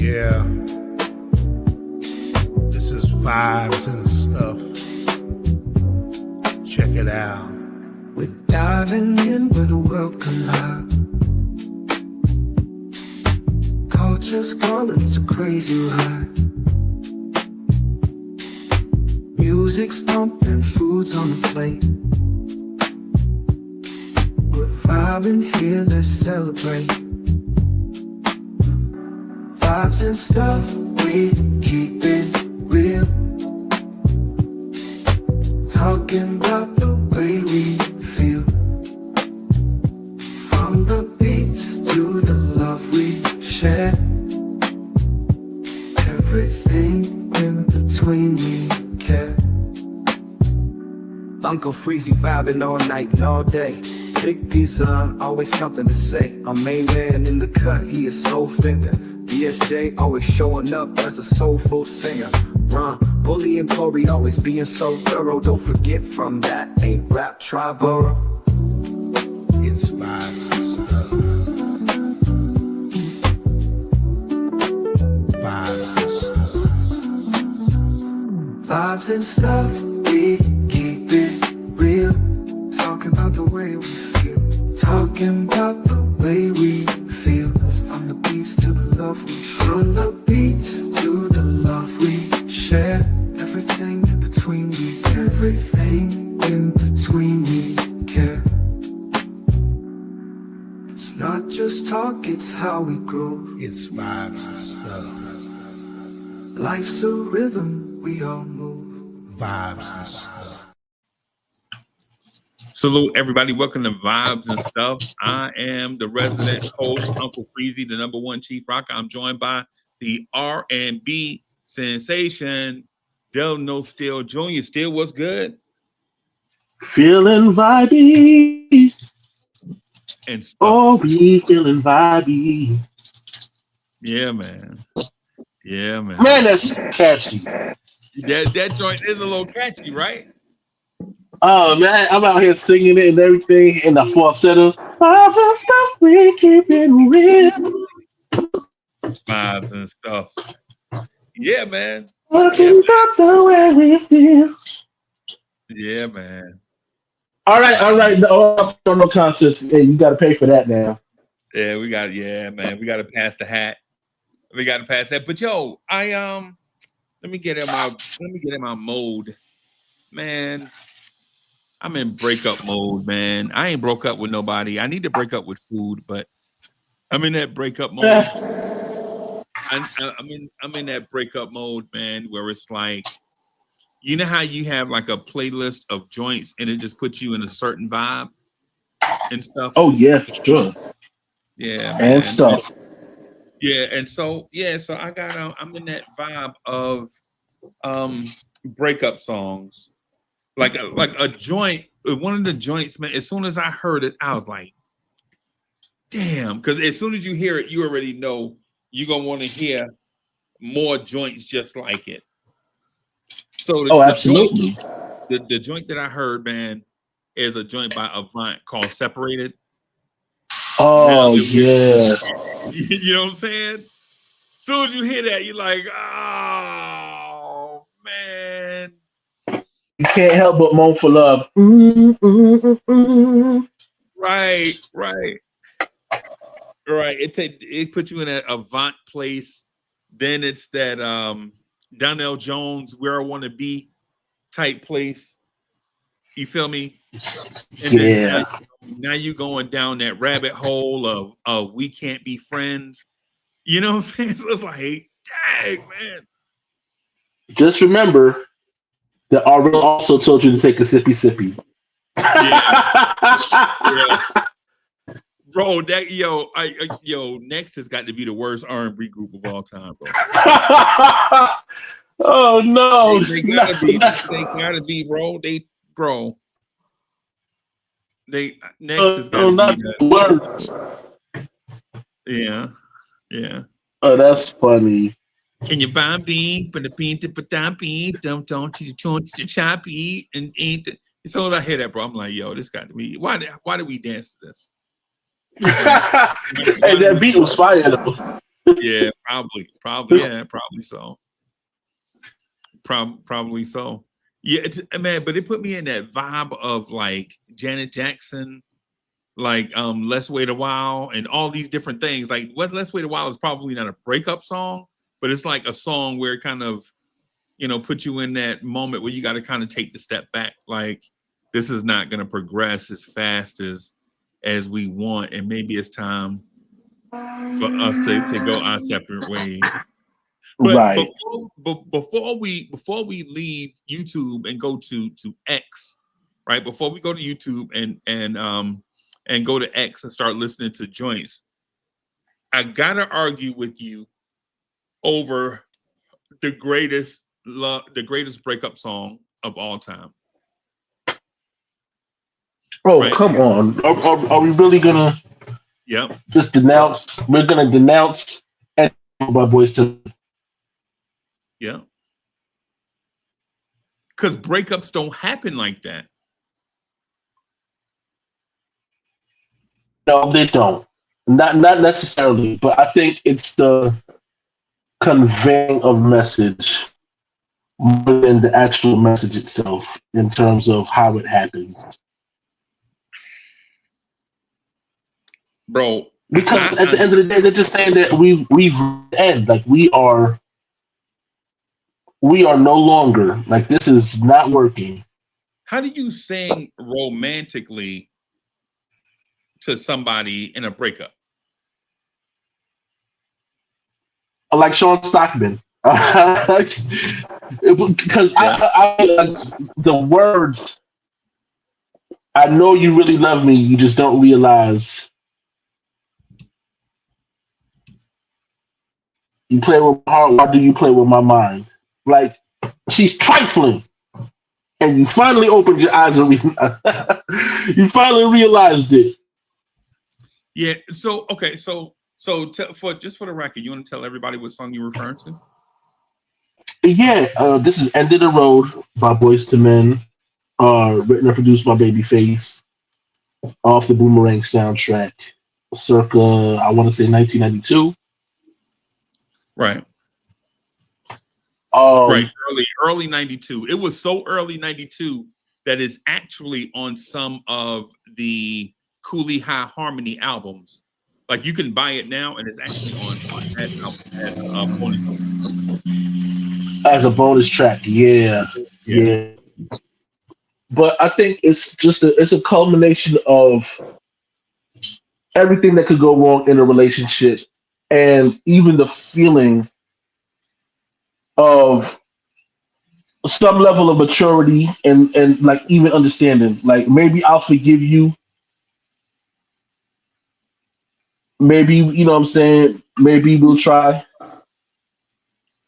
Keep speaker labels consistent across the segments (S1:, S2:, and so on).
S1: Yeah, this is vibes and stuff. Check it out.
S2: We're diving in with a welcome high. Culture's gone into crazy ride. Music's pumping, food's on the plate. We're vibing here, let's celebrate. Vibes and stuff, we keep it real. Talking about the way we feel. From the beats to the love we share. Everything in between we care. Uncle Freezy vibing all night and all day. Big pizza, always something to say. Our main man in the cut, he is soul finger. DSJ always showing up as a soulful singer. Ron, Bully and Corey always being so thorough. Don't forget from that, ain't rap Triborough.
S1: It's vibes and stuff. Vibes and stuff.
S2: Vibes and stuff, we keep it real. Talking about the way we feel. Talking about the way we feel. From the beats to the love we share. From the beats to the love we share. Everything in between we care. Everything in between we care. It's not just talk, it's how we grow.
S1: It's vibes and stuff.
S2: Life's a rhythm, we all move.
S1: Vibes and stuff.
S3: Salute everybody. Welcome to Vibes and Stuff. I am the resident host, Uncle Freezy, the #1 Chief Rocker. I'm joined by the R&B sensation, Del No Still Jr. Still, what's good?
S4: Feeling vibey.
S3: And stuff.
S4: Oh, we feeling vibey.
S3: Yeah, man. Yeah, man.
S4: Man, that's catchy.
S3: That joint is a little catchy, right?
S4: Oh, man, I'm out here singing it and everything in the falsetto. Vibes and stuff, we keep it real.
S3: Vibes and stuff. Yeah, man.
S4: Talking about the way we feel.
S3: Yeah, man.
S4: All right. No concerts. Hey, you got to pay for that now.
S3: Yeah, man. We got to pass the hat. We got to pass that. But yo, let me get in my mode, man. I'm in breakup mode, man. I ain't broke up with nobody. I need to break up with food, but I'm in that breakup mode. I'm in that breakup mode, man, where it's like, you know how you have like a playlist of joints and it just puts you in a certain vibe and stuff.
S4: Oh yeah, for sure.
S3: Yeah,
S4: man. And stuff.
S3: Yeah, and so I'm in that vibe of breakup songs. Like a joint, one of the joints, man, as soon as I heard it, I was like, damn, because as soon as you hear it, you already know you're gonna want to hear more joints just like it. So
S4: absolutely.
S3: The joint that I heard, man, is a joint by Avant called Separated.
S4: Oh, yeah.
S3: You know what I'm saying? As soon as you hear that, you're like, oh, man.
S4: You can't help but moan for love.
S3: Right. It puts you in that Avant place. Then it's that Donnell Jones, Where I Want to Be type place. You feel me? And then now you're going down that rabbit hole of We Can't Be Friends. You know what I'm saying? So it's like, dang, man.
S4: Just remember that Ariel also told you to take a sippy.
S3: Yeah. Bro, Next has got to be the worst R&B group of all time, bro.
S4: Oh no.
S3: They gotta be, bro. Next has got to be
S4: that.
S3: Yeah.
S4: Oh, that's funny.
S3: Can you buy me? But the bean to put down bean, don't you choppy and ain't. As soon as I hear that, bro, I'm like, yo, this got to be. Why did we dance to this?
S4: Hey, that beat was fire though.
S3: Yeah, probably, yeah, probably so. Probably so. Yeah, man, but it put me in that vibe of like Janet Jackson, like Let's Wait a While, and all these different things. Like what Let's Wait a While is probably not a breakup song, but it's like a song where it kind of, put you in that moment where you got to kind of take the step back. Like this is not going to progress as fast as we want, and maybe it's time for us to go our separate ways. But
S4: Right.
S3: before we leave YouTube and go to X, right? Before we go to YouTube and go to X and start listening to joints, I gotta argue with you over the greatest breakup song of all time,
S4: Oh,
S3: right?
S4: come on. Are we really gonna
S3: Yep,
S4: just denounce? We're gonna denounce and by boys to
S3: yeah. Because breakups don't happen like that.
S4: no, they don't. Not necessarily, but I think it's the conveying of message more than the actual message itself in terms of how it happens.
S3: Bro,
S4: Because at the end of the day, they're just saying that we've end like we are no longer like this is not working.
S3: how do you sing romantically to somebody in a breakup?
S4: Like Sean Stockman. Because
S3: Yeah.
S4: the words, I know you really love me, you just don't realize you play with my heart, why do you play with my mind? Like she's trifling. And you finally opened your eyes and you finally realized it.
S3: Yeah. So okay. For the record, you want to tell everybody what song you're referring to?
S4: Yeah, this is End of the Road by Boys to Men, written and produced by Babyface, off the Boomerang soundtrack, circa, I want to say 1992.
S3: Right. Right.
S4: Um,
S3: Early 92. It was so early 92 that is actually on some of the Cooley High Harmony albums. Like you can buy it now, and it's actually on that album as a bonus.
S4: as a bonus track, yeah,
S3: Yeah.
S4: yeah. But I think it's just it's a culmination of everything that could go wrong in a relationship, and even the feeling of some level of maturity and like even understanding. Like maybe I'll forgive you. Maybe you know what I'm saying. Maybe we'll try.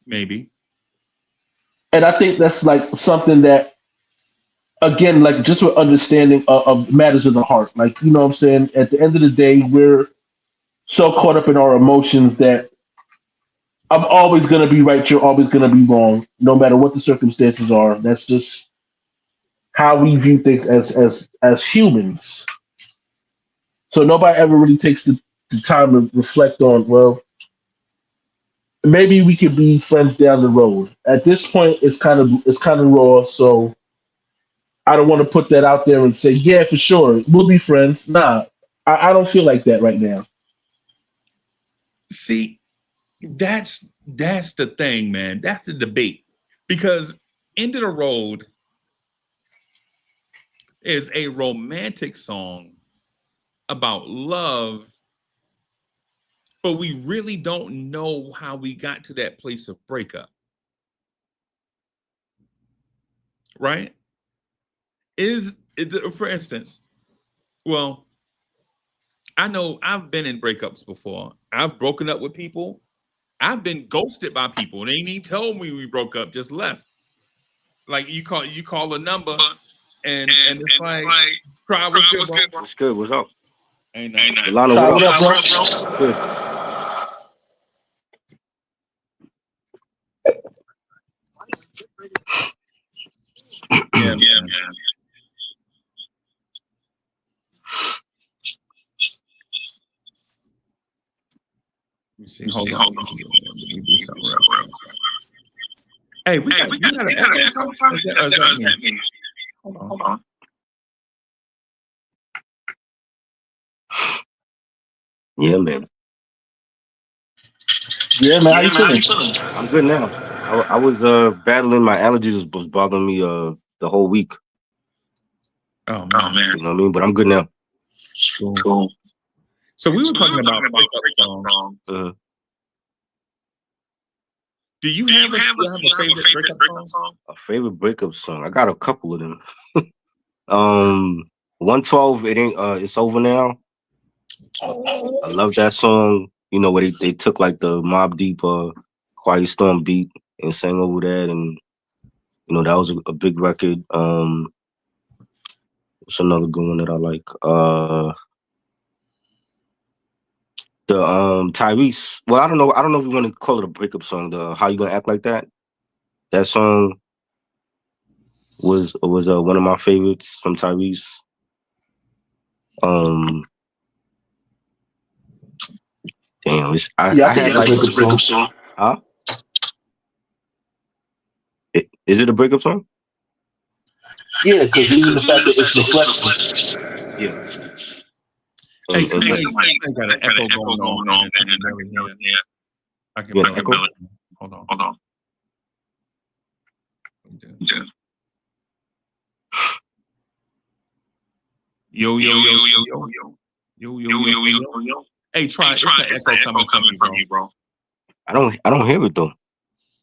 S3: Maybe.
S4: And I think that's like something that again, like just with understanding of matters of the heart. Like you know what I'm saying. At the end of the day, we're so caught up in our emotions that I'm always gonna be right. You're always gonna be wrong, no matter what the circumstances are. That's just how we view things as humans. So nobody ever really takes the time to reflect on, well, maybe we could be friends down the road. At this point, it's kind of raw, so I don't want to put that out there and say, yeah, for sure, we'll be friends. Nah, I don't feel like that right now.
S3: See, that's the thing, man. That's the debate. Because End of the Road is a romantic song about love, but we really don't know how we got to that place of breakup, right? Is it, for instance, well, I know I've been in breakups before. I've broken up with people. I've been ghosted by people. They ain't even told me we broke up, just left. Like you call a number and it's like, cry, what's good, bro?
S5: What's good? What's up?
S3: Ain't nothing.
S5: Delano,
S4: Try
S5: what
S4: what
S5: up?
S4: up, bro?
S5: What's good?
S3: Yeah, man. see. Hold on. Let me do something real quick. Hey, we got an echo sometimes. Or is that me? Hold on.
S5: Yeah, man.
S4: Yeah, man. How you feeling?
S5: I'm good now. I was battling my allergies was bothering me the whole week.
S3: Oh man.
S5: You know what I mean? But I'm good now.
S3: Cool. So we were talking about breakup songs. Do you have a favorite breakup song?
S5: A favorite breakup song? I got a couple of them. 112. It ain't. It's over now. I love that song. You know where they took like the Mobb Deep Quiet Storm beat and sang over that, and you know that was a big record. What's another good one that I like? The Tyrese. Well, I don't know if you want to call it a breakup song. The How You Gonna Act Like That? That song was one of my favorites from Tyrese. Damn, I had like a breakup song. Huh? Is it a breakup song?
S4: Yeah, because even the fact that it's reflection.
S5: Yeah.
S3: Hey, somebody got an echo going on, and I can barely hear. I can barely. Hold on. Yo. Hey, try. It's an echo coming from you, bro.
S5: I don't hear it though.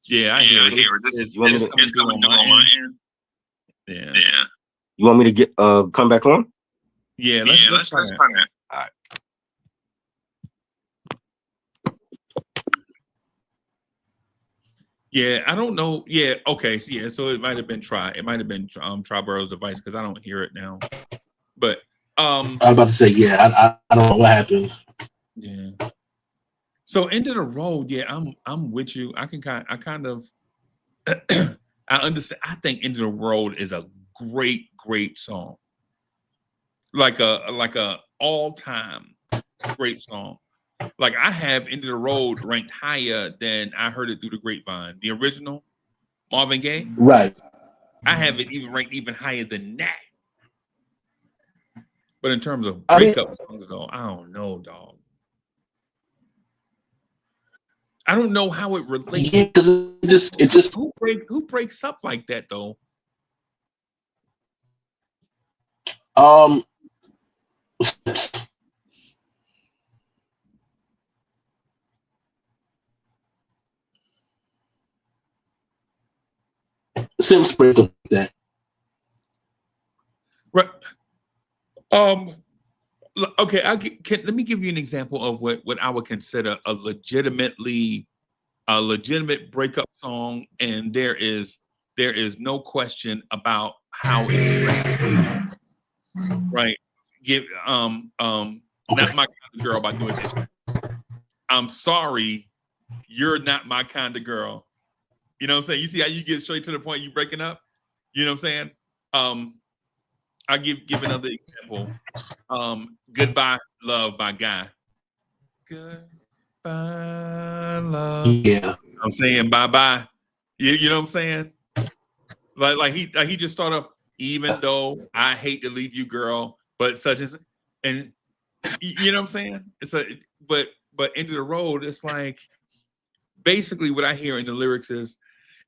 S3: Yeah, I hear it. It's coming through on my end. Yeah.
S5: You want me to get come back on?
S3: Yeah, let's try that.
S5: All right.
S3: Yeah, I don't know. Yeah, okay. Yeah, so it might have been Tryburrow's device because I don't hear it now. But
S4: I was about to say, yeah, I don't know what happened.
S3: Yeah. So End of the Road, yeah, I'm with you. I kind of I understand. I think End of the Road is a great song. Like a all-time great song. Like I have End of the Road ranked higher than I Heard It Through the Grapevine. The original Marvin Gaye.
S4: Right.
S3: I have it even ranked even higher than that. But in terms of breakup songs, though, I don't know, dog. I don't know how it relates.
S4: Yeah, it just
S3: who breaks up like that though?
S4: Sims break up that.
S3: Right. Okay, let me give you an example of what I would consider a legitimate breakup song, and there is no question about how it right. Give Not My Kind of Girl by New Edition. I'm sorry, you're not my kind of girl. You know what I'm saying? You see how you get straight to the point, you breaking up? You know what I'm saying? I'll give another example. Goodbye Love by Guy. Goodbye love.
S4: Yeah.
S3: I'm saying bye-bye. You know what I'm saying? Like he just started off, even though I hate to leave you, girl, but such and you know what I'm saying? But End of the Road, it's like basically what I hear in the lyrics is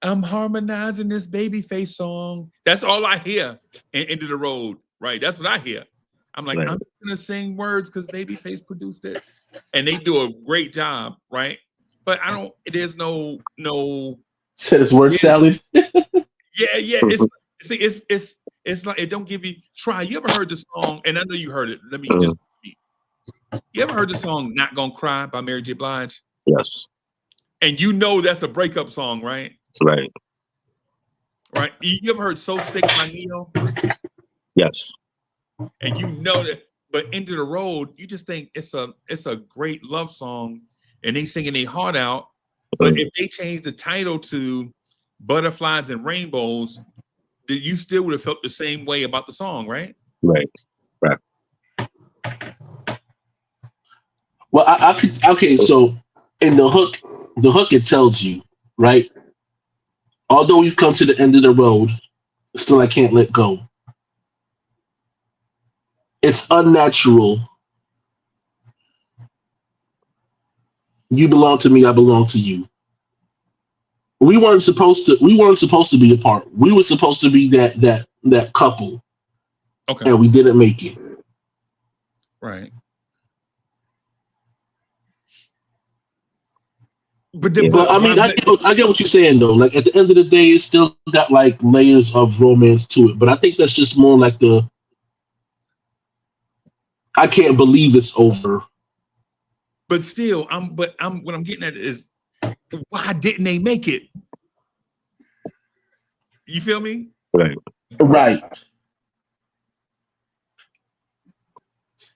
S3: I'm harmonizing this Babyface song. That's all I hear in End of the Road, right? That's what I hear. I'm like, right. I'm gonna sing words because Babyface produced it, and they do a great job, right? But I don't. There's no.
S4: Said it's word salad.
S3: Yeah. It's like it don't give you. Try. You ever heard the song? And I know you heard it. Let me just. You ever heard the song "Not Gonna Cry" by Mary J. Blige?
S5: Yes.
S3: And you know that's a breakup song, right?
S5: Right.
S3: Right. You ever heard "So Sick" by Neo?
S5: Yes.
S3: And you know that, but End of the Road, you just think it's a great love song, and they singing their heart out. But if they change the title to Butterflies and Rainbows, then you still would have felt the same way about the song, right?
S5: Right.
S4: Well, I could. Okay, so in the hook it tells you, right? Although we've come to the end of the road, still I can't let go. It's unnatural. You belong to me, I belong to you. We weren't supposed to be apart. We were supposed to be that couple,
S3: Okay.
S4: and we didn't make it.
S3: Right. But
S5: Yeah.
S4: But I mean, I get what you're saying though. Like at the end of the day, it's still got like layers of romance to it. But I think that's just more like the I can't believe it's over.
S3: but still, I'm what I'm getting at is why didn't they make it? You feel me?
S5: Right.
S4: Right.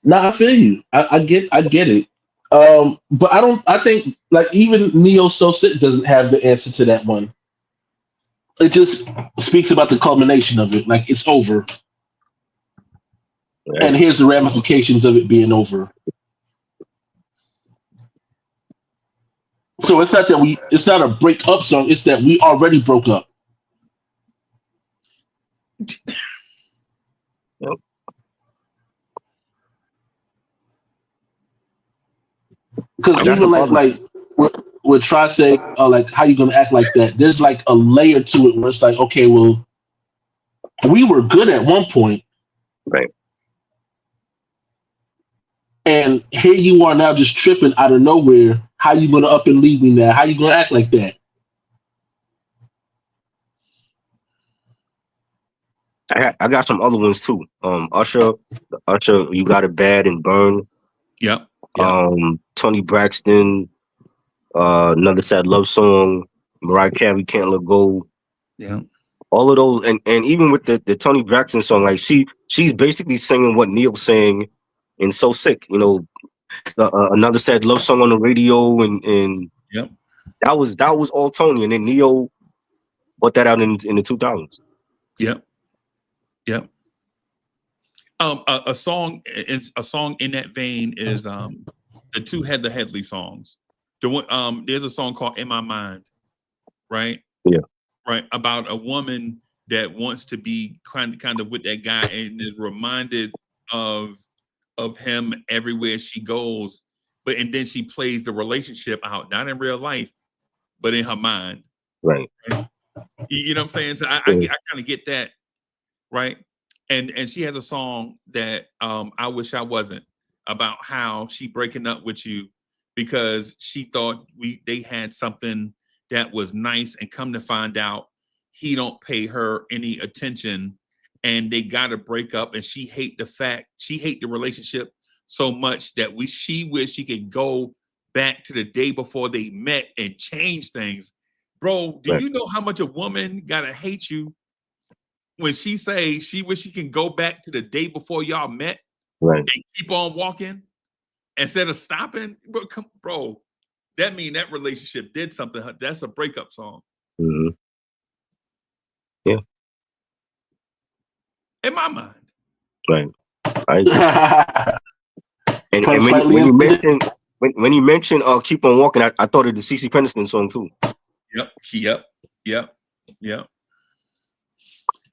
S4: Now I feel you. I get it. But I don't. I think like even Neo So Sick doesn't have the answer to that one. It just speaks about the culmination of it. Like it's over,
S5: Right.
S4: and here's the ramifications of it being over. So it's not that we. It's not a break up song. It's that we already broke up.
S5: Yep.
S4: Because
S5: I got
S4: even
S5: some other.
S4: with try say like how you gonna act like that. There's like a layer to it where it's like okay, well, we were good at one point,
S5: Right.
S4: and here you are now just tripping out of nowhere. How you gonna up and leave me now? How you gonna act like that?
S5: I got some other ones too. Usher, you got it bad and burn.
S3: Yep. Yep.
S5: Tony Braxton, another sad love song. Mariah Carey, Can't Let Go.
S3: Yeah.
S5: All of those, and even with the Tony Braxton song, like she's basically singing what Neil sang in So Sick. You know, another sad love song on the radio, and
S3: Yep.
S5: that was all Tony, and then Neo put that out in the 2000s.
S3: Yep. Yep. A song is a song in that vein is the two Heather Headley songs. The one there's a song called In My Mind, right?
S5: Yeah.
S3: Right. About a woman that wants to be kind of with that guy and is reminded of him everywhere she goes, and then she plays the relationship out, not in real life, but in her mind.
S5: Right.
S3: You know what I'm saying? So I
S5: Yeah.
S3: kind of get that, right? And she has a song that I wish I wasn't, about how she breaking up with you because she thought they had something that was nice, and come to find out he don't pay her any attention, and they got to break up, and she hate the relationship so much that she wish she could go back to the day before they met and change things. Bro, do
S5: Right.
S3: you know how much a woman gotta hate you when she say she wish she can go back to the day before y'all met
S5: Right.
S3: and keep on walking instead of stopping? Bro, that mean that relationship did something. That's a breakup song.
S5: Mm-hmm. Yeah.
S3: In my mind.
S5: Right. I agree. And
S4: Pun
S5: when
S4: slightly
S5: when you
S4: intended.
S5: mentioned when you mentioned Keep on Walking, I thought of the CeCe Peniston song too.
S3: Yep.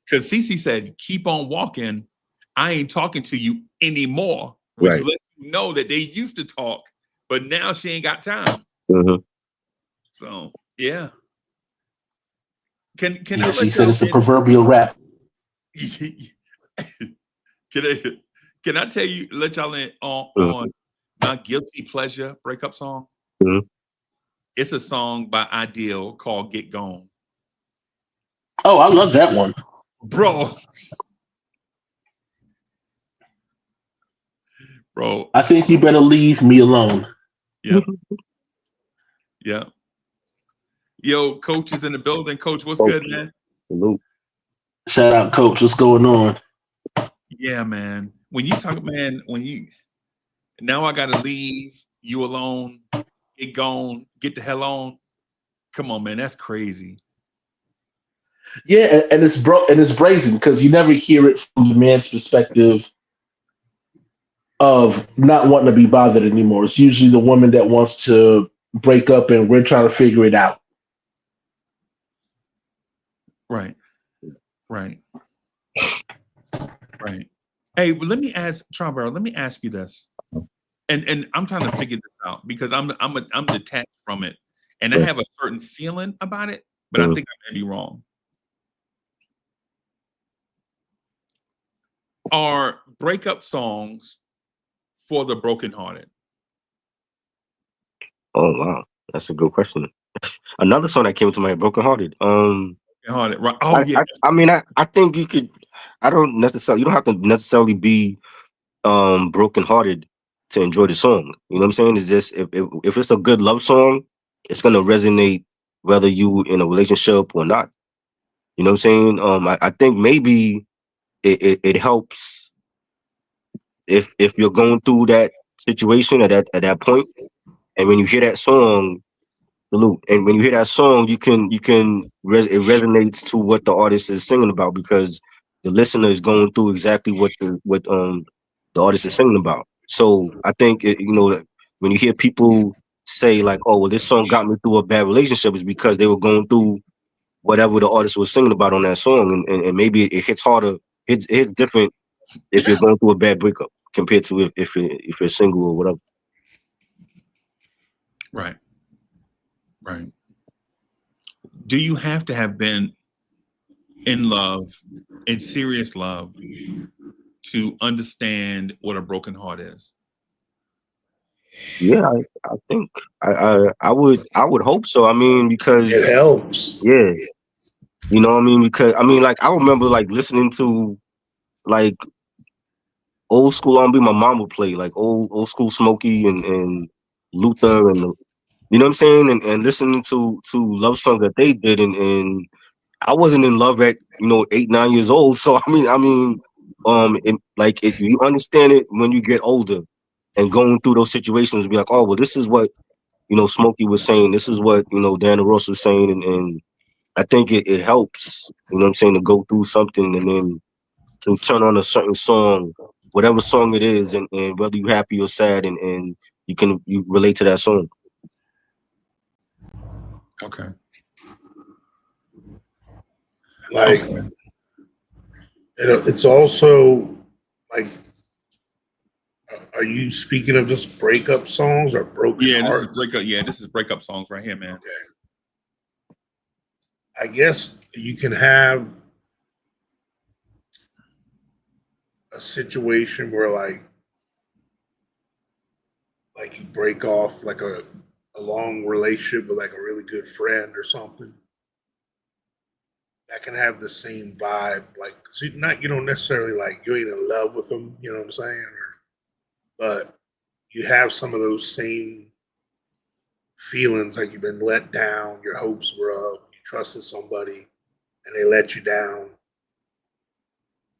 S3: Because Cece said, keep on walking. I ain't talking to you anymore. Which
S5: Right.
S3: lets you know that they used to talk, but now she ain't got time.
S5: Mm-hmm.
S3: So yeah. Can
S4: Yeah,
S3: I
S4: she
S3: let
S4: said
S3: y'all
S4: it's a proverbial rap.
S3: can I tell you, let y'all in
S5: Mm-hmm.
S3: on my guilty pleasure breakup song?
S5: Mm-hmm.
S3: It's a song by Ideal called Get Gone.
S4: Oh, I love that one.
S3: Bro.
S4: I think you better leave me alone.
S3: Yep. Yeah. Yo, Coach is in the building. Coach, what's
S5: Coach.
S3: good, man?
S5: Salute.
S4: Shout out, Coach. What's going on?
S3: Yeah, man. When you talk, man, now I gotta leave you alone, get gone, get the hell on. Come on, man, that's crazy.
S4: Yeah, and it's brazen because you never hear it from the man's perspective of not wanting to be bothered anymore. It's usually the woman that wants to break up and we're trying to figure it out.
S3: Right. Right. Right. Hey, but let me ask Tromber, let me ask you this. And I'm trying to figure this out because I'm detached from it. And I have a certain feeling about it, but I
S5: Mm.
S3: think I may be wrong. Are breakup songs for the brokenhearted?
S5: Oh wow, that's a good question. Another song that came to mind, "Broken Hearted."
S3: Hearted, right? Oh yeah.
S5: I think you could. I don't necessarily. You don't have to necessarily be brokenhearted to enjoy the song. You know what I'm saying? It's just if it's a good love song, it's gonna resonate whether you in a relationship or not. You know what I'm saying? I think maybe it helps if you're going through that situation at that point, and when you hear that song, salute. And when you hear that song, it resonates to what the artist is singing about because the listener is going through exactly what the artist is singing about. So I think that when you hear people say like, "Oh, well, this song got me through a bad relationship," is because they were going through whatever the artist was singing about on that song, and maybe it hits harder, it hits different if you're going through a bad breakup compared to if you're single or whatever.
S3: Right. Right. Do you have to have been in love, in serious love, to understand what a broken heart is?
S5: Yeah, I think I would hope so. I mean,
S1: It
S5: because
S1: helps.
S5: yeah, you know what I mean? Because I mean, like I remember like listening to like old school R&B. My mom would play like old school Smokey and Luther and you know what I'm saying, and listening to love songs that they did, and I wasn't in love at 8 9 years old. So you understand it when you get older and going through those situations, be like, oh well, this is what Smokey was saying. This is what Diana Ross was saying, and I think it helps. You know what I'm saying, to go through something and then to turn on a certain song, whatever song it is, and whether you happy or sad, and you relate to that song.
S3: Okay.
S1: Like
S3: Okay.
S1: it's also like, are you speaking of just breakup songs or broken
S3: Yeah, this is
S1: hearts?
S3: breakup. Yeah, this is breakup songs right here, man.
S1: Okay, I guess you can have a situation where like you break off like a long relationship with like a really good friend or something that can have the same vibe. Like, so not, you don't necessarily like, you ain't in love with them, you know what I'm saying? But you have some of those same feelings, like you've been let down, your hopes were up, you trusted somebody, and they let you down,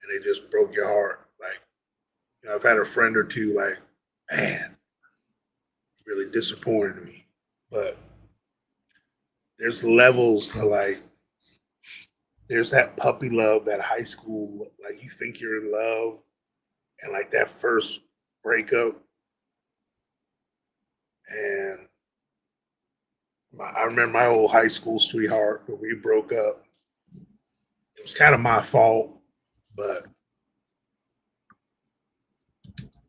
S1: and they just broke your heart. Like, I've had a friend or two like, man, really disappointed me. But there's levels to like, there's that puppy love, that high school, like you think you're in love, and like that first breakup. And I remember my old high school sweetheart when we broke up. It was kind of my fault, but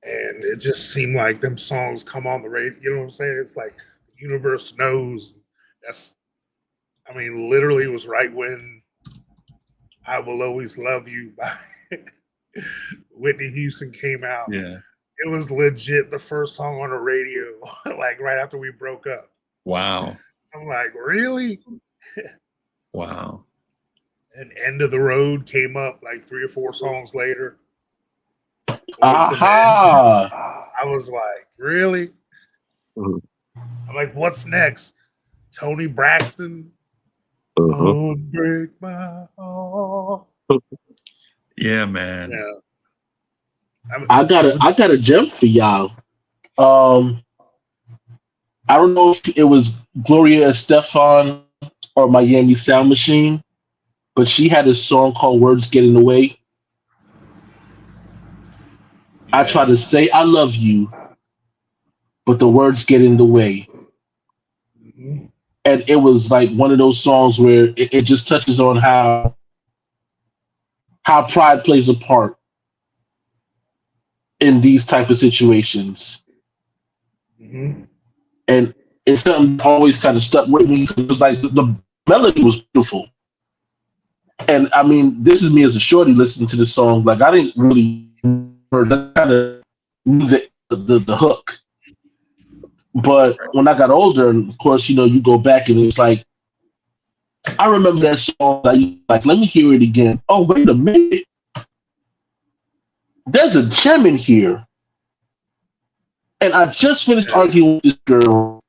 S1: and it just seemed like them songs come on the radio. You know what I'm saying? It's like the universe knows. That's, I mean, literally, it was right when "I Will Always Love You" by Whitney Houston came out.
S3: Yeah.
S1: It was legit the first song on the radio, like right after we broke up.
S3: Wow.
S1: I'm like, really?
S3: Wow.
S1: And "End of the Road" came up like 3 or 4 songs later. Boys the Men.
S4: Aha.
S1: I was like, really?
S5: Mhm.
S1: I'm like, what's next? Tony Braxton.
S5: Mhm.
S1: Oh, break my heart.
S3: Yeah, man.
S1: Yeah. I mean,
S4: I got a gem for y'all. Um, I don't know if it was Gloria Estefan or Miami Sound Machine, but she had a song called "Words Get in the Way." I try
S1: yeah.
S4: to say I love you, but the words get in the way.
S1: Mhm.
S4: And it was like one of those songs where it just touches on how pride plays a part in these type of situations.
S1: Mhm.
S4: And it's something that always kind of stuck with me because it was like the melody was beautiful. And I mean, this is me as a shorty listening to this song. Like I didn't really heard that kind of knew the hook. But when I got older, and of course, you go back and it's like I remember that song. Like, let me hear it again. Oh, wait a minute. There's a gem in here. And I just finished
S1: Yeah.
S4: arguing with this girl.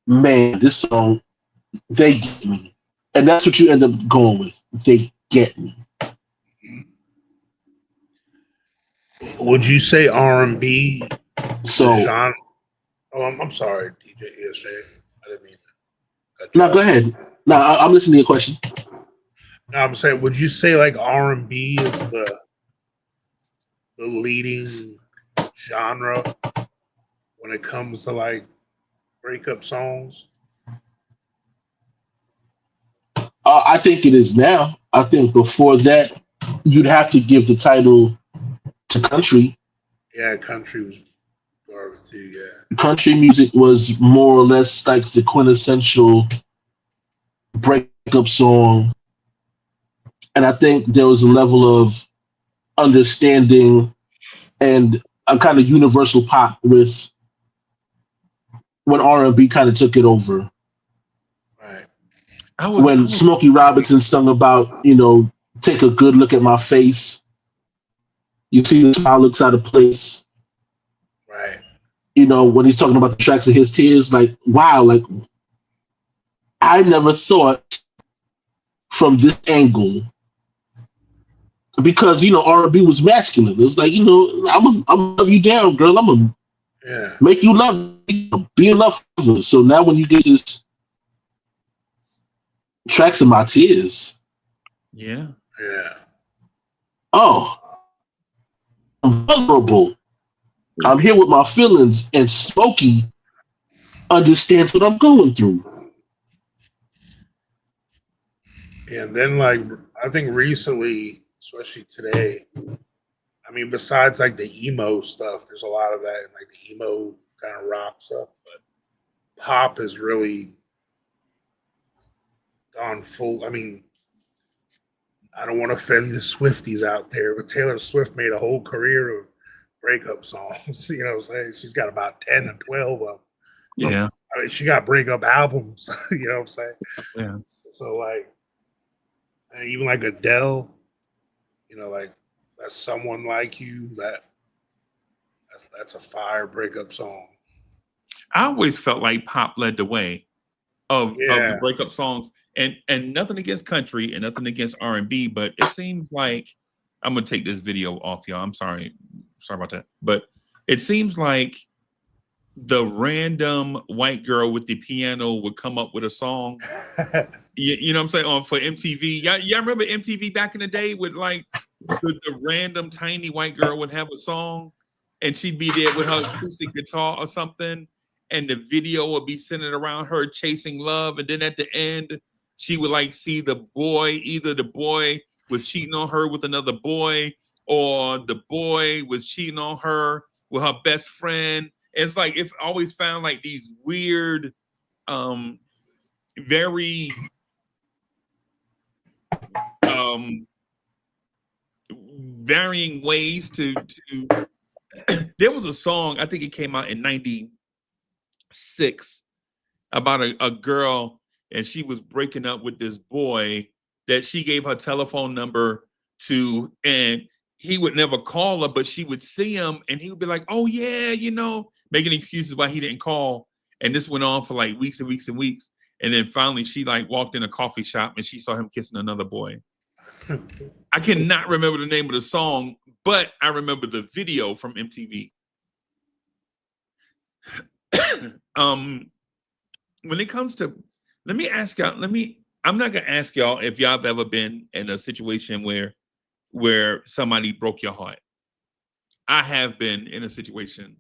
S4: Man, this song, they get me. And that's what you end up going with. They get me.
S1: Would you say R&B, the
S4: So
S1: genre? Oh, I'm sorry, DJ ESJ. I didn't mean to cut you
S4: now go
S1: off.
S4: ahead. Now I'm listening to your question.
S1: No, I'm saying, would you say like R&B is the leading genre when it comes to like breakup songs?
S4: I think it is now. I think before that, you'd have to give the title to country.
S1: Yeah, country was garbage too. Yeah,
S4: Country music was more or less like the quintessential breakup song. And I think there was a level of understanding and a kind of universal pop with when R&B kind of took it over.
S1: right.
S3: I
S4: When
S3: was
S4: Smokey Robinson sung about, take a good look at my face, you see the smile looks out of place.
S1: Right.
S4: When he's talking about the tracks of his tears, like, wow, like I never thought from this angle because R&B was masculine. It's like I'm love you down, girl. I'm gonna
S1: Yeah.
S4: make you love me, be in love with her. So now when you get this tracks of my tears,
S3: yeah.
S1: Yeah.
S4: oh, I'm vulnerable. I'm here with my feelings, and Smokey understands what I'm going through.
S1: And then like I think recently, especially today, I mean, besides like the emo stuff, there's a lot of that in like the emo kind of rock stuff. But pop has really gone full. I mean, I don't want to offend the Swifties out there, but Taylor Swift made a whole career of breakup songs. You know what I'm saying? She's got about 10 or 12 of them.
S3: Yeah.
S1: I mean, she got breakup albums. You know what I'm saying?
S3: Yeah.
S1: So, like, and even like Adele, like that's someone like you. That's a fire breakup song.
S3: I always felt like pop led the way of the
S1: Yeah.
S3: breakup songs, and nothing against country and nothing against R&B, but it seems like I'm gonna take this video off, y'all. I'm sorry about that, but it seems like the random white girl with the piano would come up with a song. You know what I'm saying, on for MTV. Y'all remember MTV back in the day with like the random tiny white girl would have a song and she'd be there with her acoustic guitar or something, and the video would be centered around her chasing love, and then at the end she would like see the boy, either the boy was cheating on her with another boy or the boy was cheating on her with her best friend. It's like it's always found like these weird very um varying ways to there was a song, I think it came out in 96, about a girl, and she was breaking up with this boy that she gave her telephone number to, and he would never call her, but she would see him and he would be like, oh yeah, making excuses why he didn't call. And this went on for like weeks and weeks and weeks. And then finally she like walked in a coffee shop and she saw him kissing another boy. I cannot remember the name of the song, but I remember the video from MTV. When it comes to, let me ask y'all, I'm not gonna ask y'all if y'all have ever been in a situation where somebody broke your heart. I have been in a situation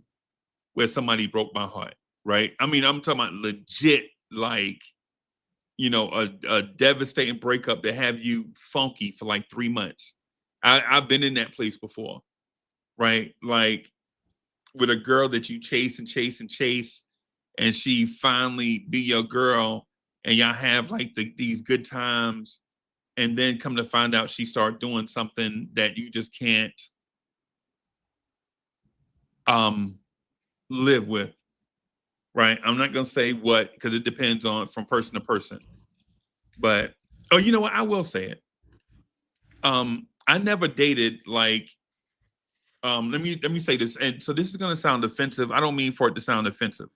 S3: where somebody broke my heart, right? I mean, I'm talking about legit, like, you know, a devastating breakup that have you funky for like 3 months. I've been in that place before, right? Like with a girl that you chase and chase and chase, and she finally be your girl, and y'all have like these good times, and then come to find out she start doing something that you just can't live with, right? I'm not gonna say what, because it depends on from person to person. But oh, you know what? I will say it. I never dated like let me say this, and so this is gonna sound offensive. I don't mean for it to sound offensive,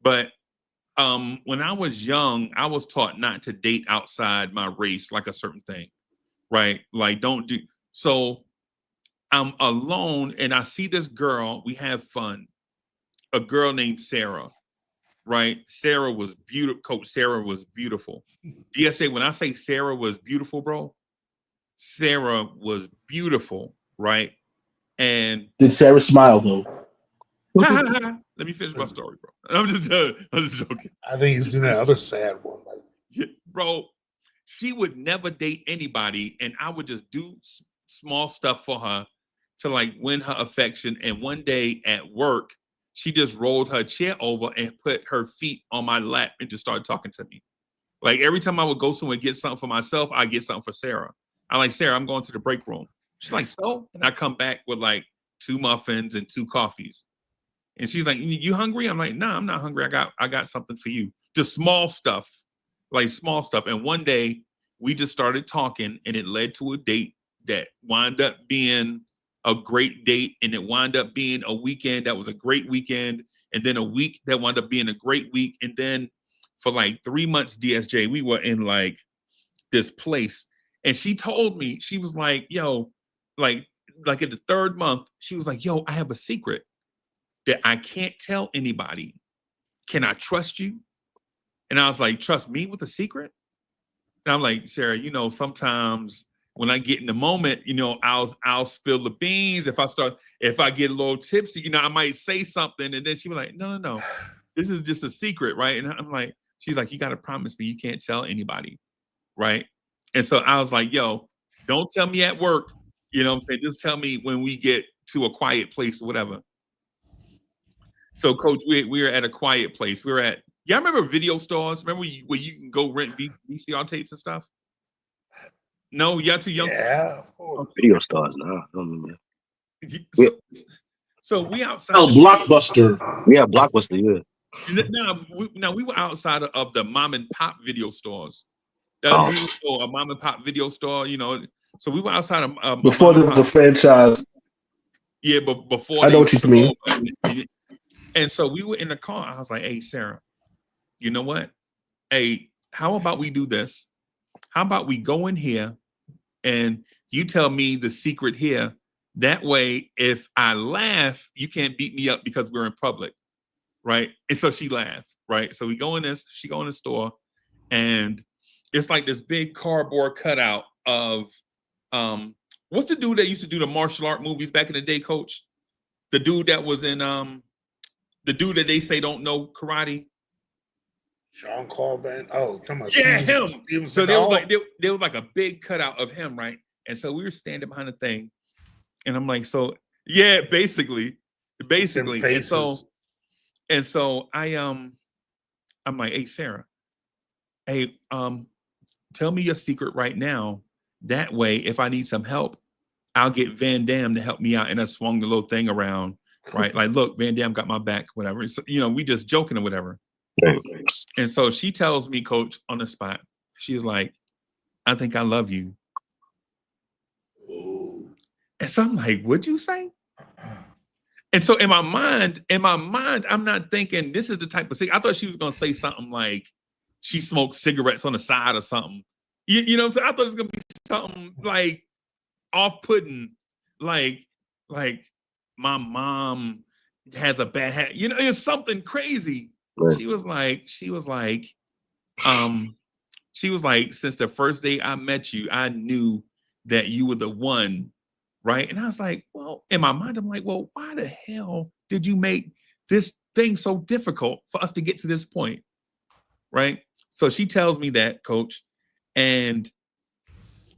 S3: but when I was young, I was taught not to date outside my race, like a certain thing, right? Like don't do so. I'm alone and I see this girl, we have fun. A girl named Sarah, right? Sarah was beautiful. Coach Sarah was beautiful. DSJ, when I say Sarah was beautiful, bro, Sarah was beautiful, right? And
S4: Did Sarah smile though?
S3: let me finish my story, bro. I'm just joking.
S1: I think he's doing that other sad one. Like,
S3: Yeah, bro, she would never date anybody, and I would just do small stuff for her to like win her affection. And one day at work, she just rolled her chair over and put her feet on my lap and just started talking to me. Like every time I would go somewhere and get something for myself, I get something for Sarah. I like, Sarah, I'm going to the break room. She's like, so? And I come back with like 2 muffins and 2 coffees. And she's like, you hungry? I'm like, nah, I'm not hungry. I got something for you. Just small stuff, like small stuff. And one day we just started talking, and it led to a date that wound up being a great date. And it wound up being a weekend that was a great weekend. And then a week that wound up being a great week. And then for like 3 months, DSJ, we were in like this place. And she told me, she was like, yo, like at the 3rd month, she was like, yo, I have a secret that I can't tell anybody. Can I trust you? And I was like, trust me with a secret? And I'm like, Sarah, you know, sometimes when I get in the moment, you know, I'll spill the beans. If I get a little tipsy, you know, I might say something. And then she was like, no. This is just a secret, right? And I'm like, she's like, you got to promise me you can't tell anybody, right? And so I was like, yo, don't tell me at work. You know what I'm saying? Just tell me when we get to a quiet place or whatever. So, Coach, we were at a quiet place. We were at, y'all remember video stores? Remember where you can go rent VCR tapes and stuff? No, y'all too young.
S1: yeah, of course.
S5: Video stars, no. I don't remember.
S3: So we outside.
S4: Oh, Blockbuster.
S5: Yeah, Blockbuster, yeah.
S3: Now we were outside of the mom and pop video stores.
S5: Oh.
S3: A mom and pop video store, you know. So we were outside of
S4: Before the franchise.
S3: Yeah, but before
S4: I know what you mean.
S3: And so we were in the car. I was like, hey, Sarah, you know what? Hey, how about we do this? How about we go in here and you tell me the secret here? That way, if I laugh, you can't beat me up because we're in public, right? And so she laughed, right? So we go in this, she go in the store, and it's like this big cardboard cutout of what's the dude that used to do the martial art movies back in the day, Coach? The dude that was in the dude that they say don't know karate.
S1: Jean-Claude Van. Oh, come on.
S3: Yeah, him. So there was like a big cutout of him, right? And so we were standing behind the thing, and I'm like, so yeah, basically. And so I'm like, hey, Sarah, hey, tell me your secret right now. That way, if I need some help, I'll get Van Damme to help me out. And I swung the little thing around, right? Like, look, Van Damme got my back, whatever. So, you know, we just joking or whatever. And so she tells me, Coach, on the spot, she's like, I think I love you. And so I'm like, what'd you say? And so in my mind, I'm not thinking this is the type of thing. I thought she was gonna say something like she smoked cigarettes on the side or something. You know what I'm saying? I thought it was gonna be something like off-putting, like my mom has a bad hat. You know, it's something crazy. Right. She was like, since the first day I met you, I knew that you were the one, right? And I was like, well, in my mind, I'm like, well, why the hell did you make this things so difficult for us to get to this point, right? So she tells me that, coach, and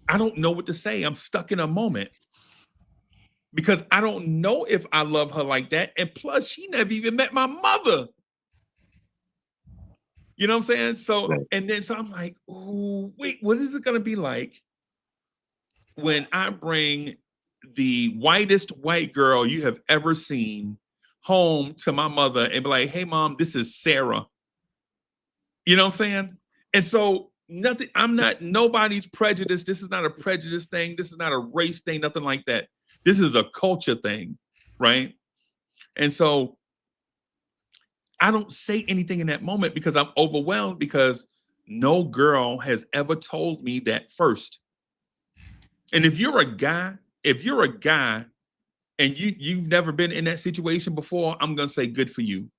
S3: I don't know what to say. I'm stuck in a moment because I don't know if I love her like that. And plus, she never even met my mother. You know what I'm saying? So,
S5: Right.
S3: and then so I'm like, oh, wait, what is it going to be like when I bring the whitest white girl you have ever seen home to my mother and be like, hey, mom, this is Sarah. You know what I'm saying? And so nothing, I'm not nobody's prejudice. This is not a prejudice thing. This is not a race thing, nothing like that. This is a culture thing, right? And so I don't say anything in that moment because I'm overwhelmed because no girl has ever told me that first. And if you're a guy and you've never been in that situation before, I'm gonna say good for you.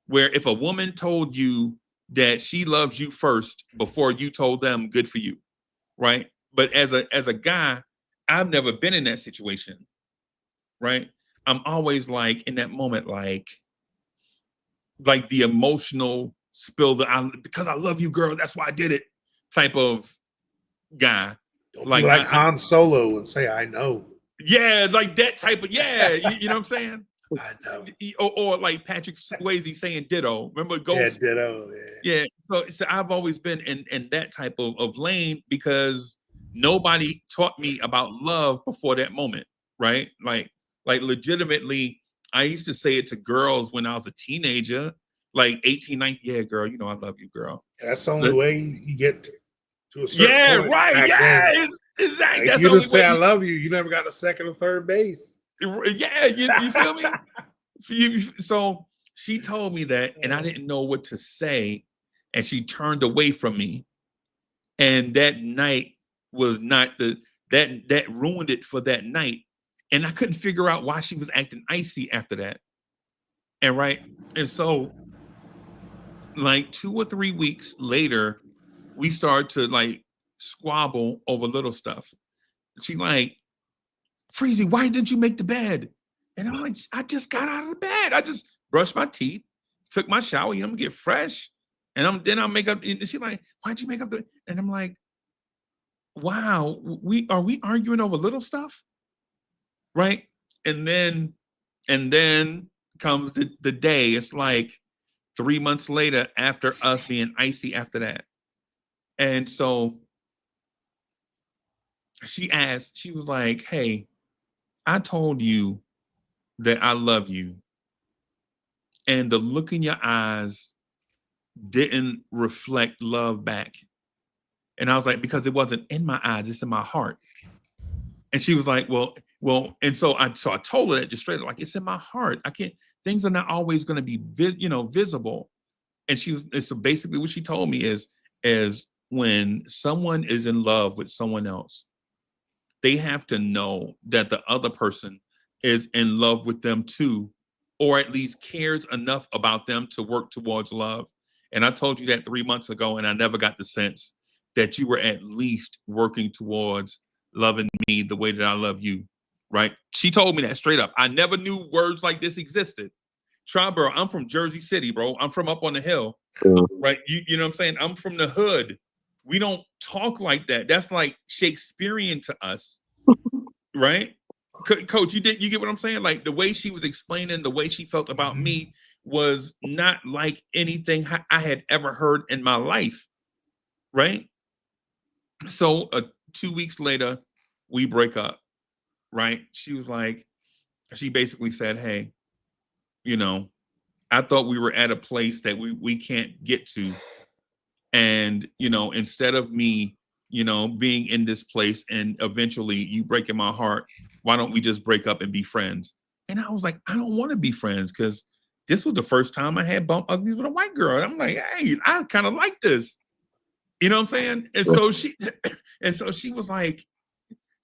S3: Where if a woman told you that she loves you first before you told them, good for you, right? But as a guy, I've never been in that situation, right? I'm always like in that moment, like the emotional spill that because I love you, girl, that's why I did it type of guy.
S1: Don't
S3: Like
S1: be like Han Solo and say, I know.
S3: yeah, like that type of you know what I'm saying?
S1: I know.
S3: Or like Patrick Swayze saying ditto. Remember
S1: Yeah,
S3: Ghost?
S1: ditto. Yeah.
S3: Yeah. So I've always been in that type of lane because nobody taught me about love before that moment, right? Like legitimately, I used to say it to girls when I was a teenager, like 18, 19. Yeah, girl, you know I love you, girl.
S1: That's the only way you get to a certain
S3: Yeah,
S1: point
S3: right.
S1: back
S3: Yeah,
S1: then.
S3: exactly.
S1: If
S3: That's
S1: you
S3: the only
S1: just say I
S3: way.
S1: love you, you never got to second or third base.
S3: Yeah, you feel me? So she told me that, and I didn't know what to say, and she turned away from me. And that night was not that ruined it for that night. And I couldn't figure out why she was acting icy after that. And right. And so like 2 or 3 weeks later, we started to like squabble over little stuff. She like, Freezy, why didn't you make the bed? And I'm like, I just got out of the bed. I just brushed my teeth, took my shower, I'm gonna get fresh. And then I'll make up. And she's like, why'd you make up the? And I'm like, wow, we arguing over little stuff, right? And then comes the day. It's like 3 months later after us being icy after that. And so she was like, hey, I told you that I love you. And the look in your eyes didn't reflect love back. And I was like, because it wasn't in my eyes, it's in my heart. And she was like, well, and so I told her that just straight up, like, it's in my heart. I can't, things are not always going to be, visible. And so basically what she told me is when someone is in love with someone else, they have to know that the other person is in love with them too, or at least cares enough about them to work towards love. And I told you that 3 months ago, and I never got the sense that you were at least working towards loving me the way that I love you, right? She told me that straight up. I never knew words like this existed. Triborough, I'm from Jersey City, bro. I'm from up on the hill, right? You know what I'm saying? I'm from the hood. We don't talk like that. That's like Shakespearean to us, right? Coach, you get what I'm saying? Like the way she was explaining the way she felt about me was not like anything I had ever heard in my life, right? So 2 weeks later, we break up, right? She was like, she basically said, hey, I thought we were at a place that we can't get to. And, instead of me, being in this place and eventually you breaking my heart, why don't we just break up and be friends? And I was like, I don't want to be friends because this was the first time I had bump uglies with a white girl. And I'm like, hey, I kind of like this. You know what I'm saying? And so she was like,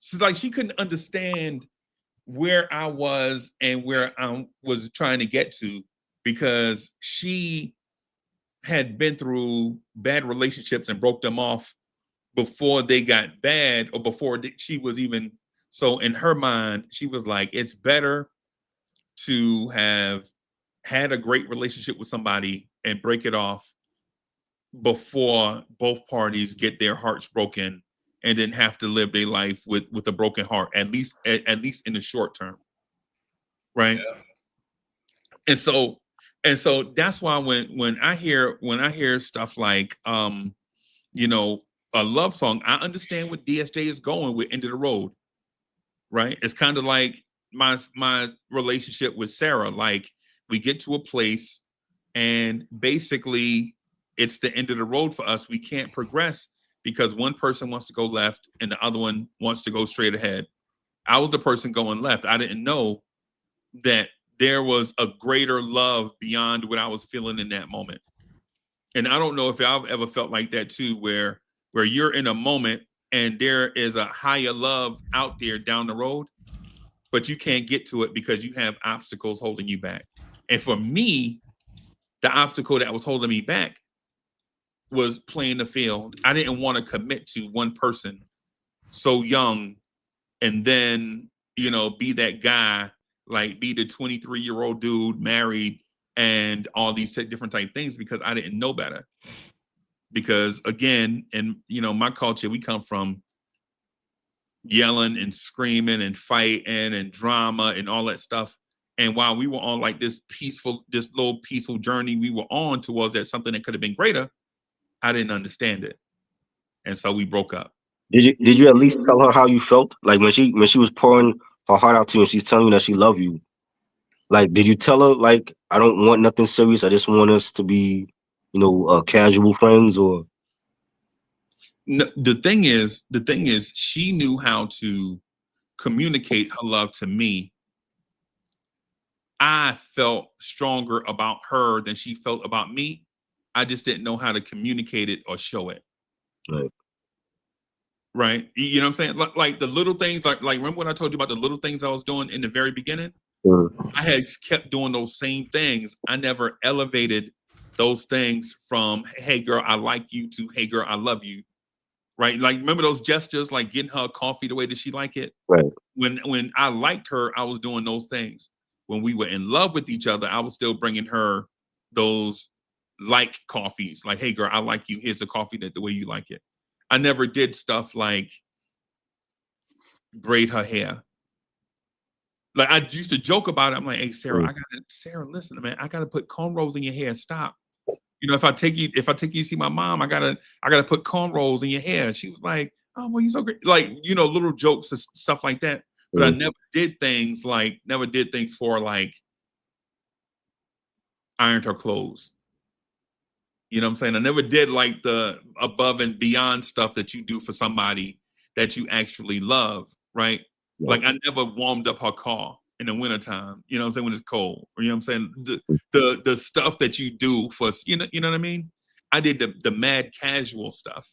S3: she couldn't understand where I was and where I was trying to get to because she had been through bad relationships and broke them off before they got bad or before she was even. So in her mind, she was like, it's better to have had a great relationship with somebody and break it off before both parties get their hearts broken and then have to live their life with a broken heart, at least in the short term, right?
S1: Yeah.
S3: And so that's why when I hear stuff like you know, a love song, I understand what DSJ is going with End of the Road, right? It's kind of like my relationship with Sarah. Like, we get to a place and basically it's the end of the road for us. We can't progress because one person wants to go left and the other one wants to go straight ahead. I was the person going left. I didn't know that there was a greater love beyond what I was feeling in that moment. And I don't know if I've ever felt like that too, where you're in a moment and there is a higher love out there down the road, but you can't get to it because you have obstacles holding you back. And for me, the obstacle that was holding me back was playing the field. I didn't want to commit to one person so young and then, you know, be that guy, like be the 23-year-old dude married and all these different type things, because I didn't know better. Because again, in, you know, my culture, we come from yelling and screaming and fighting and drama and all that stuff. And while we were on like this little peaceful journey we were on towards that something that could have been greater, I didn't understand it. And so we broke up.
S5: Did you at least tell her how you felt? Like when she was pouring her heart out to you and she's telling you that she loved you. Like, did you tell her, like, I don't want nothing serious, I just want us to be, you know, casual friends? Or
S3: No, the thing is, she knew how to communicate her love to me. I felt stronger about her than she felt about me. I just didn't know how to communicate it or show it.
S5: right.
S3: Right? You know what I'm saying? Like the little things, like remember what I told you about the little things I was doing in the very beginning? I had kept doing those same things. I never elevated those things from, hey girl, I like you, to hey girl, I love you. Right? Like, remember those gestures, like getting her coffee the way that she like it?
S5: Right.
S3: When I liked her, I was doing those things. When we were in love with each other, I was still bringing her those like coffees. Like, hey girl, I like you. Here's the coffee that the way you like it. I never did stuff like braid her hair. Like, I used to joke about it. I'm like, hey Sarah, Sarah, listen, man, I gotta put cornrows in your hair. Stop. You know, if I take you to see my mom, I gotta put cornrows in your hair. She was like, oh, well, you're so great. Like, you know, little jokes and stuff like that. But I never did things for like ironed her clothes. You know what I'm saying? I never did like the above and beyond stuff that you do for somebody that you actually love, right?
S5: Yeah.
S3: Like, I never warmed up her car in the wintertime, you know what I'm saying, when it's cold. Or, you know what I'm saying? The stuff that you do for, you know what I mean? I did the mad casual stuff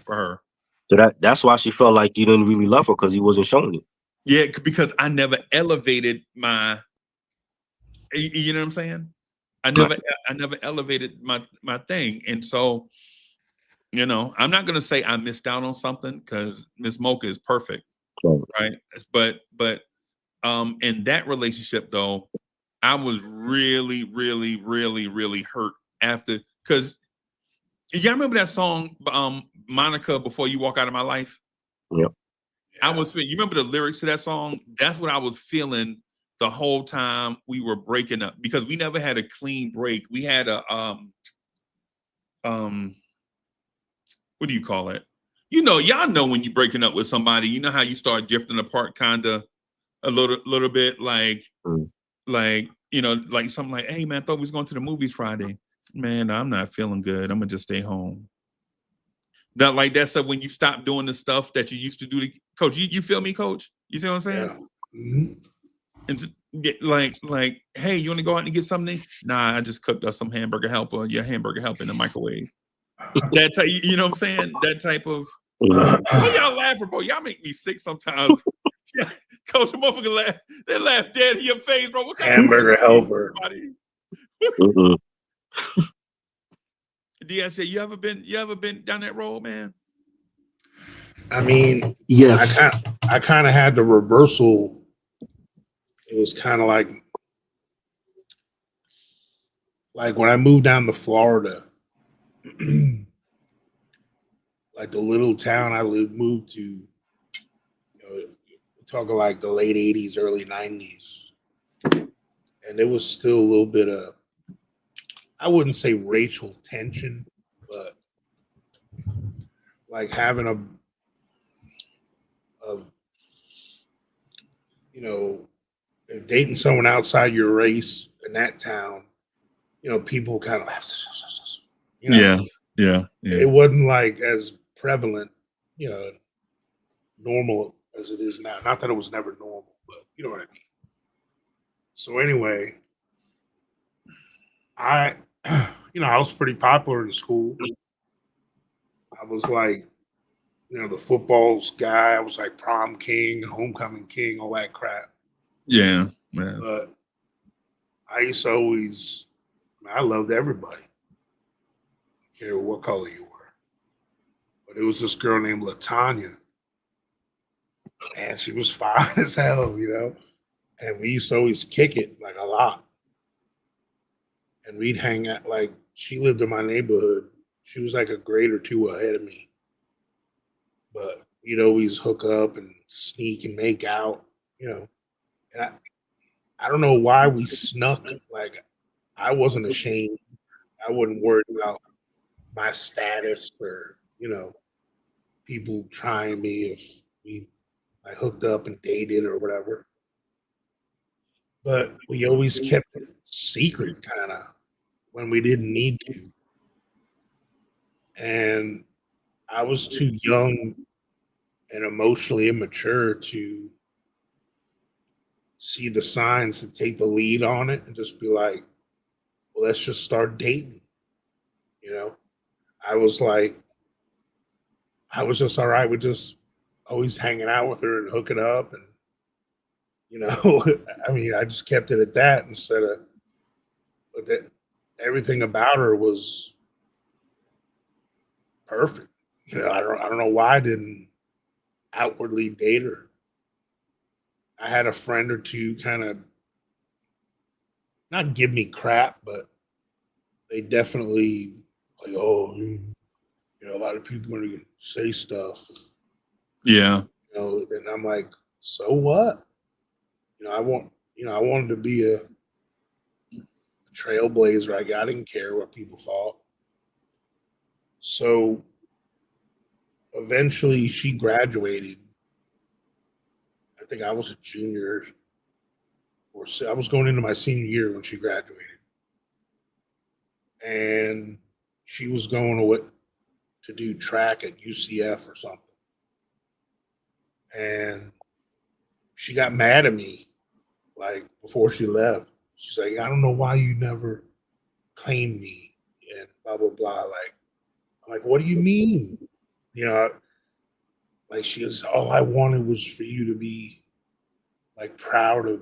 S3: for her.
S5: So that's why she felt like you didn't really love her, because you wasn't showing it.
S3: Yeah, because I never elevated my, you know what I'm saying? I never elevated my thing. And so, you know, I'm not gonna say I missed out on something, because Miss Mocha is perfect, right? But in that relationship though, I was really, really, really, really hurt after, because y'all remember that song, Monica, Before You Walk Out of My Life?
S5: Yep.
S3: You remember the lyrics to that song? That's what I was feeling the whole time we were breaking up, because we never had a clean break. We had a what do you call it? You know, y'all know when you're breaking up with somebody, you know how you start drifting apart kind of a little bit, like you know, like something like, hey man, I thought we was going to the movies Friday. Man, I'm not feeling good. I'm gonna just stay home. That, like, that stuff when you stop doing the stuff that you used to do to Coach. You feel me, Coach? You see what I'm saying?
S1: Yeah. Mm-hmm.
S3: And just get like, hey, you want to go out and get something? Nah, I just cooked us some hamburger helper. Your hamburger helper in the microwave. That type, you know what I'm saying? That type of. Why y'all laughing, bro? Y'all make me sick sometimes. Yeah, Coach, the motherfucker laugh. They laugh dead in your face, bro. What kind
S1: Hamburger helper.
S3: DSJ, you ever been down that road, man?
S1: I mean,
S4: Yes.
S1: I kind of had the reversal. It was kind of like like when I moved down to Florida, like the little town I moved to, talking like the late '80s, early '90s, and there was still a little bit of, I wouldn't say racial tension, but like having a you know, dating someone outside your race in that town, people kind of, you know,
S3: Yeah, yeah, yeah,
S1: it wasn't like as prevalent, you know, normal as it is now. Not that it was never normal, but you know what I mean. So anyway, I, I was pretty popular in school. I was like, the football's guy. I was like prom king, homecoming king, all that crap.
S3: yeah, man.
S1: But I used to always, I loved everybody. I don't care what color you were. But it was this girl named Latanya, and she was fine as hell. And we used to always kick it like a lot. And we'd hang out, like, she lived in my neighborhood. She was like a grade or two ahead of me. But we'd always hook up and sneak and make out, you know. And I don't know why we snuck. Like, I wasn't ashamed. I wasn't worried about my status or, people trying me if we like hooked up and dated or whatever. But we always kept it secret, kind of, when we didn't need to. And I was too young and emotionally immature to see the signs to take the lead on it and just be like, well, let's just start dating. You know, I was like, I was just all right with just always hanging out with her and hooking up. And, I mean, I just kept it at that instead of, but that everything about her was perfect. I don't know why I didn't outwardly date her. I had a friend or two kind of not give me crap, but they definitely like, oh, a lot of people are gonna say stuff,
S3: Yeah,
S1: and I'm like, so what? I wanted to be a trailblazer. I didn't care what people thought. So eventually she graduated. I think I was a junior I was going into my senior year when she graduated. And she was going to do track at UCF or something. And she got mad at me like before she left. She's like, I don't know why you never claimed me and blah blah blah. Like, I'm like, what do you mean? You know, like she was, all I wanted was for you to be like proud of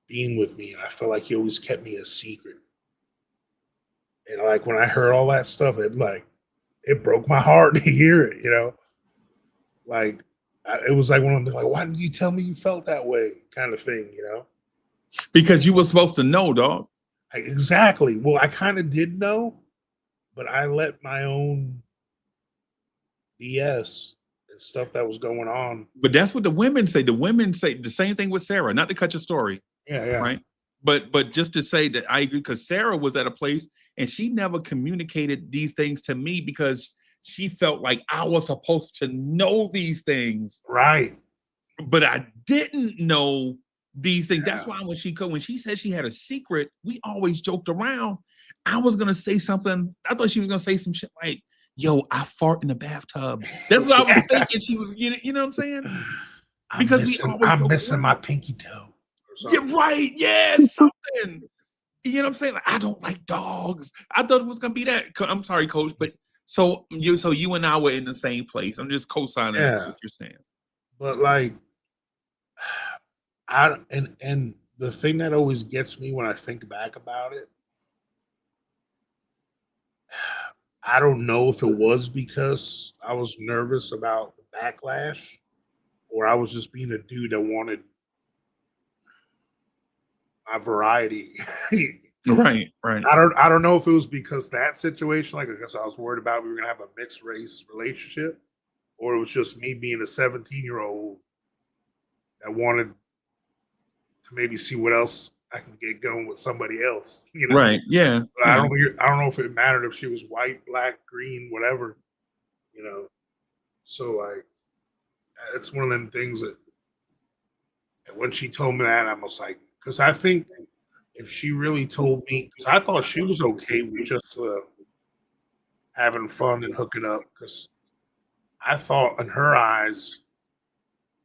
S1: being with me. And I felt like you always kept me a secret. And like when I heard all that stuff, it broke my heart to hear it. Like it was like one of them, like, why didn't you tell me you felt that way, kind of thing.
S3: because you were supposed to know, dog.
S1: Exactly. Well, I kind of did know, but I let my own BS and stuff that was going on.
S3: But that's what the women say. The women say the same thing with Sarah. Not to cut your story,
S1: Yeah, yeah.
S3: right? But just to say that I agree, because Sarah was at a place and she never communicated these things to me because she felt like I was supposed to know these things,
S1: Right.
S3: but I didn't know these things.
S1: Yeah.
S3: That's why when she said she had a secret, we always joked around. I was gonna say something. I thought she was gonna say some shit like, "Yo, I fart in the bathtub." That's what I was thinking. She was, you know what I'm saying? Because
S1: I'm missing my pinky toe.
S3: Yeah, right. Yeah, something. You know what I'm saying? Like, I don't like dogs. I thought it was gonna be that. I'm sorry, coach, but so you and I were in the same place. I'm just co-signing what you're saying.
S1: But like, and the thing that always gets me when I think back about it, I don't know if it was because I was nervous about the backlash, or I was just being a dude that wanted my variety.
S3: Right.
S1: I don't know if it was because that situation, like I guess I was worried about we were gonna have a mixed race relationship, or it was just me being a 17-year-old that wanted to maybe see what else I can get going with somebody else, you know.
S3: Right. Yeah.
S1: But
S3: Yeah.
S1: I don't know if it mattered if she was white, black, green, whatever, you know. So like it's one of them things that when she told me that, I was like, because I think if she really told me, because I thought she was okay with just having fun and hooking up, because I thought in her eyes,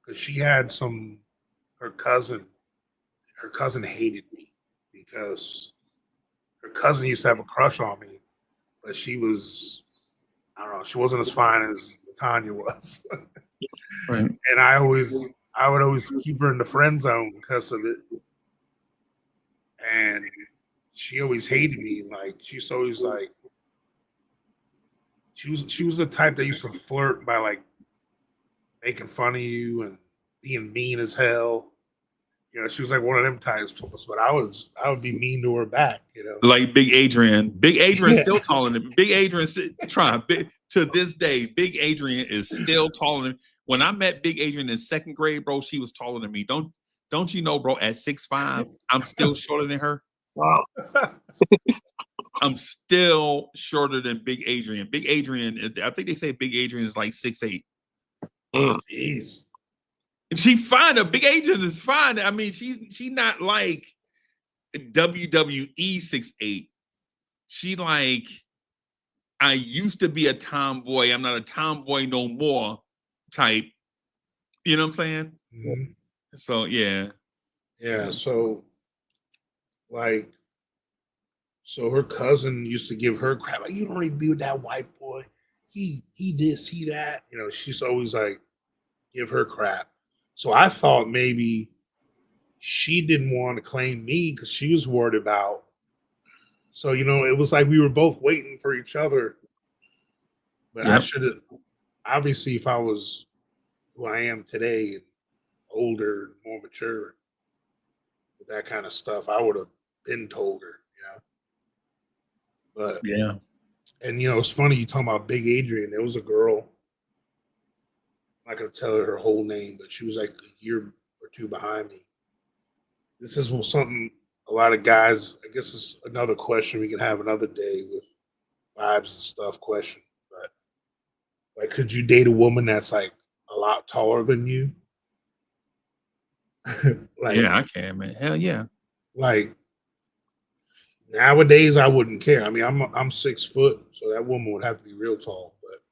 S1: because she had her cousin, her cousin hated me because her cousin used to have a crush on me, but she was, I don't know, she wasn't as fine as Tanya was.
S3: Right.
S1: And I would always keep her in the friend zone because of it. And she always hated me. Like she's always like, she was the type that used to flirt by like making fun of you and being mean as hell. You know, she was like one of them types, but I would be mean to her back. You know,
S3: Like Big Adrian. Big Adrian
S1: yeah,
S3: still taller than Big Adrian. To this day, Big Adrian is still taller than. When I met Big Adrian in second grade, bro, she was taller than me. Don't you know, bro? At 6'5", I'm still shorter than her.
S5: Wow.
S3: I'm still shorter than Big Adrian. Big Adrian, I think they say Big Adrian is like 6'8".
S1: jeez,
S3: And she fine. A Big Adrian is fine. I mean, she's not like WWE 6'8". She like, I used to be a tomboy. I'm not a tomboy no more type. You know what I'm saying?
S1: mm-hmm.
S3: So yeah.
S1: Yeah. So like, so her cousin used to give her crap. Like, you don't need to be with that white boy. He this, he that. You know, she's always like give her crap. So I thought maybe she didn't want to claim me because she was worried about. So you know, it was like we were both waiting for each other. But I
S3: Yep.
S1: should have obviously if I was who I am today and older, more mature with that kind of stuff, I would have been told her. But
S3: Yeah.
S1: and you know, it's funny you talking about Big Adrian. There was a girl. I'm not gonna tell her whole name, but she was like a year or two behind me. This is something a lot of guys. I guess it's another question we can have another day with vibes and stuff. Question, but like, could you date a woman that's like a lot taller than you? like,
S3: Yeah, I can, man. Hell yeah.
S1: like nowadays, I wouldn't care. I mean, I'm 6 foot, so that woman would have to be real tall. But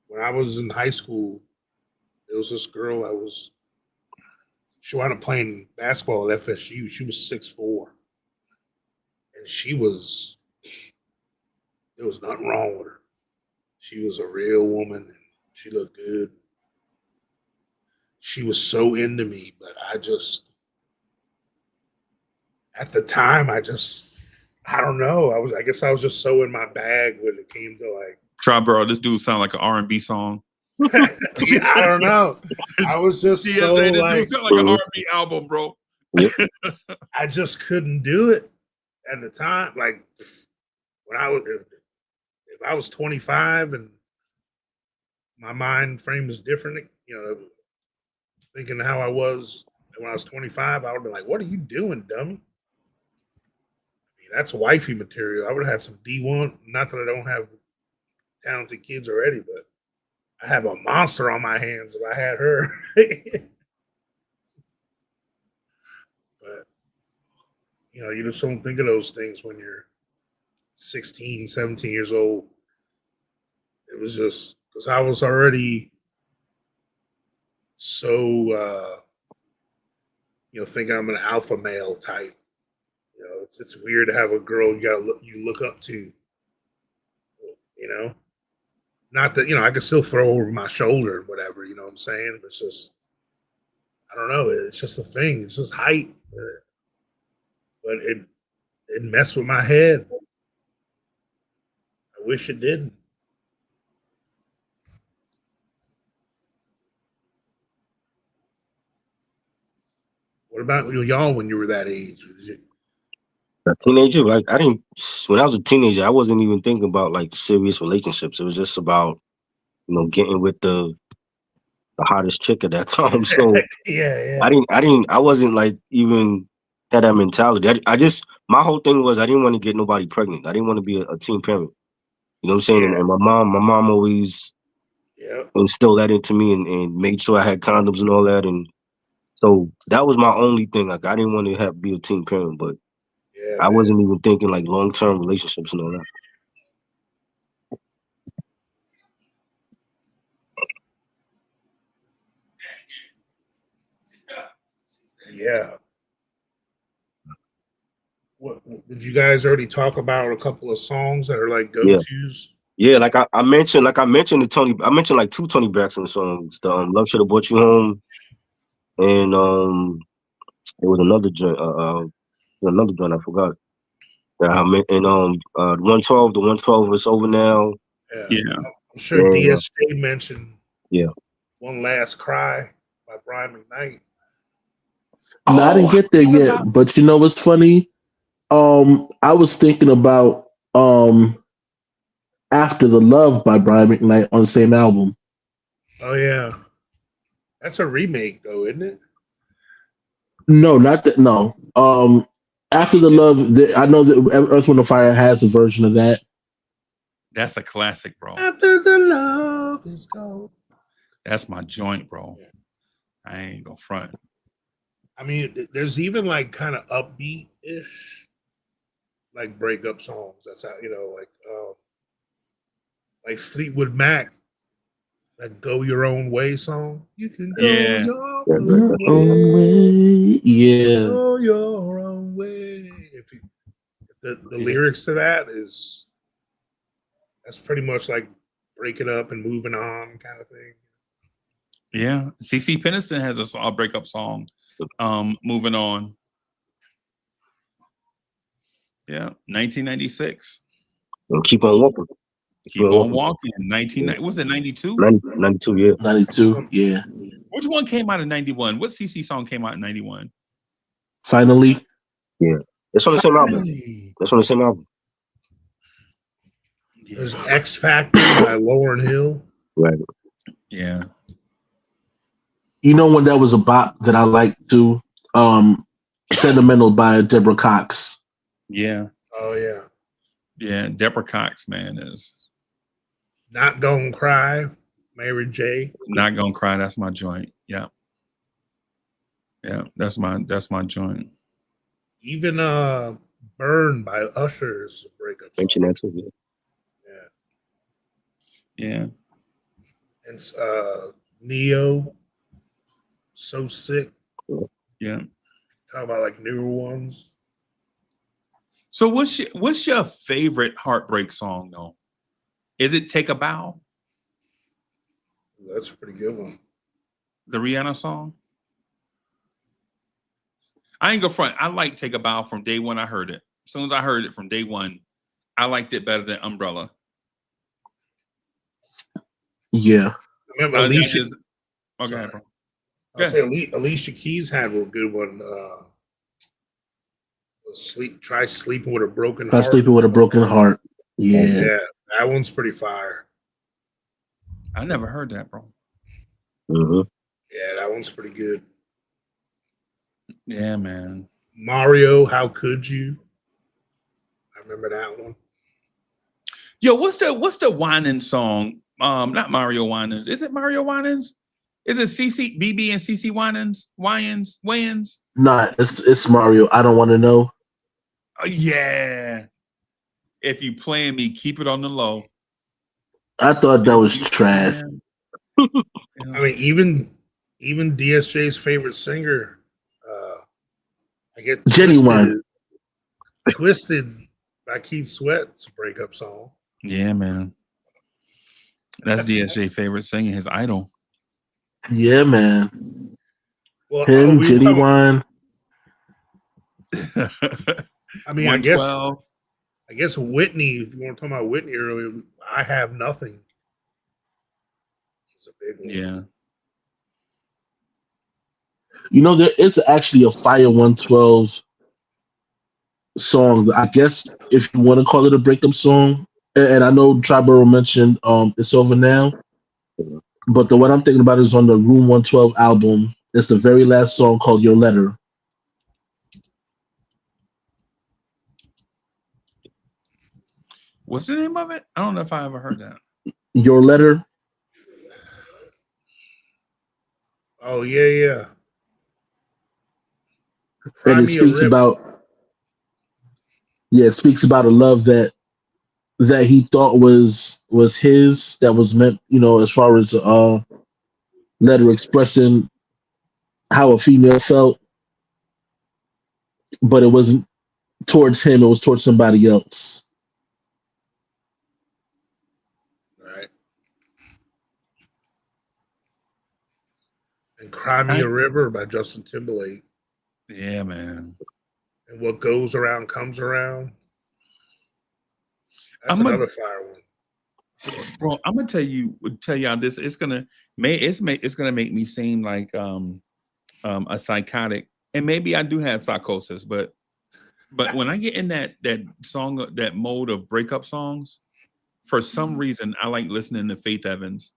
S1: when I was in high school, there was this girl that was she wound up playing basketball at FSU. She was 6'4", and there was nothing wrong with her. She was a real woman, and she looked good. She was so into me, but I just at the time I don't know. I guess I was just so in my bag when it came to like
S3: Try, bro. This dude sound like an R&B song.
S1: yeah, I don't know. I was just
S3: Yeah,
S1: so
S3: man, this dude
S1: like
S3: sound like an R&B album, bro.
S5: Yep.
S1: I just couldn't do it at the time. Like when if I was 25 and my mind frame is different, you know, thinking how I was when I was 25, I would have been like, "What are you doing, dummy?" I mean, that's wifey material. I would have had some D1. Not that I don't have talented kids already, but I have a monster on my hands if I had her. But you just don't think of those things when you're 16, 17 years old. It was just because I was already so thinking I'm an alpha male type. It's weird to have a girl you look up to. You know, not that I can still throw over my shoulder and whatever. You know what I'm saying? It's just I don't know. It's just a thing. It's just height, but it messed with my head. I wish it didn't. What about y'all when you were that age?
S5: A teenager, like I didn't. When I was a teenager, I wasn't even thinking about like serious relationships. It was just about getting with the hottest chick at that time. So
S1: Yeah,
S5: I wasn't like even had that mentality. I just my whole thing was I didn't want to get nobody pregnant. I didn't want to be a teen parent. You know what I'm saying?
S1: yeah,
S5: And my mom always
S1: yeah,
S5: instilled that into me and made sure I had condoms and all that. And so that was my only thing. Like I didn't want to be a teen parent, but
S1: yeah,
S5: I
S1: man.
S5: wasn't even thinking like long-term relationships and all that.
S1: Yeah. What did you guys already talk about a couple of songs that are like go
S5: Yeah.
S1: tos?
S5: Yeah, I mentioned I mentioned like two Tony Braxton songs. The Love Should Have Brought You Home and there was another joint I forgot. Yeah, I meant and the 112 is over now.
S1: Yeah,
S3: Yeah.
S1: I'm sure
S5: And
S1: DSJ mentioned
S5: yeah.
S1: "One Last Cry" by Brian McKnight.
S4: No, I
S3: Oh,
S4: didn't
S3: I
S4: get there
S3: forgot
S4: yet.
S3: about.
S4: But you know what's funny? I was thinking about After the Love by Brian McKnight on the same album.
S1: Oh yeah, that's a remake though, isn't it?
S4: No, not that. No. After the Love, I know that Earth, Wind, and Fire has a version of that.
S3: That's a classic, bro.
S1: After the love is gone.
S3: That's my joint, bro.
S1: Yeah.
S3: I ain't gonna front.
S1: I mean, there's even like kind of upbeat ish, like breakup songs. That's how like Fleetwood Mac, that "Go Your Own Way" song. You can go
S3: Yeah.
S1: your
S5: Yeah,
S1: own
S4: Your own
S1: way,
S4: way. Yeah.
S1: go your own way. If the
S3: Yeah.
S1: lyrics to that is that's pretty much like breaking up and moving on kind of thing.
S3: Yeah. CC Peniston has a breakup song. Moving on. Yeah. 1996.
S5: and keep on walking. Keep
S3: Keep
S5: on
S3: on
S5: walking.
S3: walking.
S5: Yeah.
S3: 19. Was it 92?
S5: 92, yeah.
S1: That's
S4: 92.
S1: one.
S4: Yeah.
S3: Which one came out in 91? What CC song came out in 91?
S4: Finally.
S5: Yeah. It's on the same album.
S1: Finally,
S5: That's on the same album.
S1: there's
S3: Yeah.
S1: "X Factor" by Lauryn Hill.
S5: Right.
S3: Yeah.
S4: You know when that was a bop that I liked too? Sentimental by Deborah Cox.
S3: Yeah.
S1: Oh yeah,
S3: Yeah. Deborah Cox, man, is
S1: "Not Gonna Cry," Mary J.
S3: not gonna cry. That's my joint. Yeah. Yeah. That's my joint.
S1: Even "Burn" by Usher is a breakup song.
S5: Mention that too. Yeah.
S1: Yeah,
S3: Yeah.
S1: and Neo, "So Sick."
S3: Yeah.
S1: Talk about like newer ones.
S3: So what's your favorite heartbreak song though? Is it Take a Bow,
S1: That's a pretty good one.
S3: the Rihanna song? I ain't gonna front. I like Take a Bow from day one I heard it. As soon as I heard it from day one, I liked it better than Umbrella.
S4: Yeah.
S1: Remember
S3: That
S1: Alicia?
S3: is okay,
S1: Sorry.
S3: bro.
S1: I'll say Alicia Keys had a good one. Try sleeping with a broken
S4: By
S1: heart.
S4: Sleeping with a Broken Heart. Yeah.
S1: Yeah, that one's pretty fire.
S3: I never heard that, bro.
S5: Mm-hmm.
S1: Yeah, that one's pretty good.
S3: Yeah, man.
S1: Mario, "How Could You?" I remember that one.
S3: Yo, what's the whining song? Not Mario Winans. Is it Mario Winans? Is it CC BB and CC Winans? Wayans?
S4: Nah, it's Mario. I Don't Want to Know.
S3: Yeah. If you playing me, keep it on the low.
S4: I thought that
S3: If
S4: was
S3: you
S4: trash.
S3: playing-
S1: I mean, even DSJ's favorite singer, I get
S4: Genuine.
S1: Twisted by Keith Sweat's a breakup song.
S3: Yeah, man. That's DSJ favorite singing, his idol.
S4: Yeah, man.
S1: Well,
S4: Him,
S1: we were talking.
S4: Genuine.
S1: I mean,
S3: 112.
S1: I guess Whitney. If you want to talk about Whitney earlier, "I Have Nothing." It's a big one.
S3: Yeah.
S4: You know, there is actually a Fire 112 song. I guess if you want to call it a breakup song, and I know Triborough mentioned "It's Over Now," but the one I'm thinking about is on the Room 112 album. It's the very last song called "Your Letter."
S3: What's the name of it? I don't know if I ever heard that.
S4: Your Letter,
S1: Oh yeah.
S4: and
S1: Cry
S4: it
S1: me a
S4: speaks
S1: river.
S4: about it speaks about a love that he thought was his, that was meant, as far as letter expressing how a female felt, but it wasn't towards him, it was towards somebody else.
S1: Right. And Cry Me
S3: I
S1: a River by Justin Timberlake.
S3: yeah, man.
S1: And What Goes Around Comes Around. That's
S3: I'm a
S1: another fire one.
S3: bro. I'm gonna tell y'all this. It's gonna make me seem like a psychotic, and maybe I do have psychosis, but when I get in that song, that mode of breakup songs, for some reason I like listening to Faith Evans.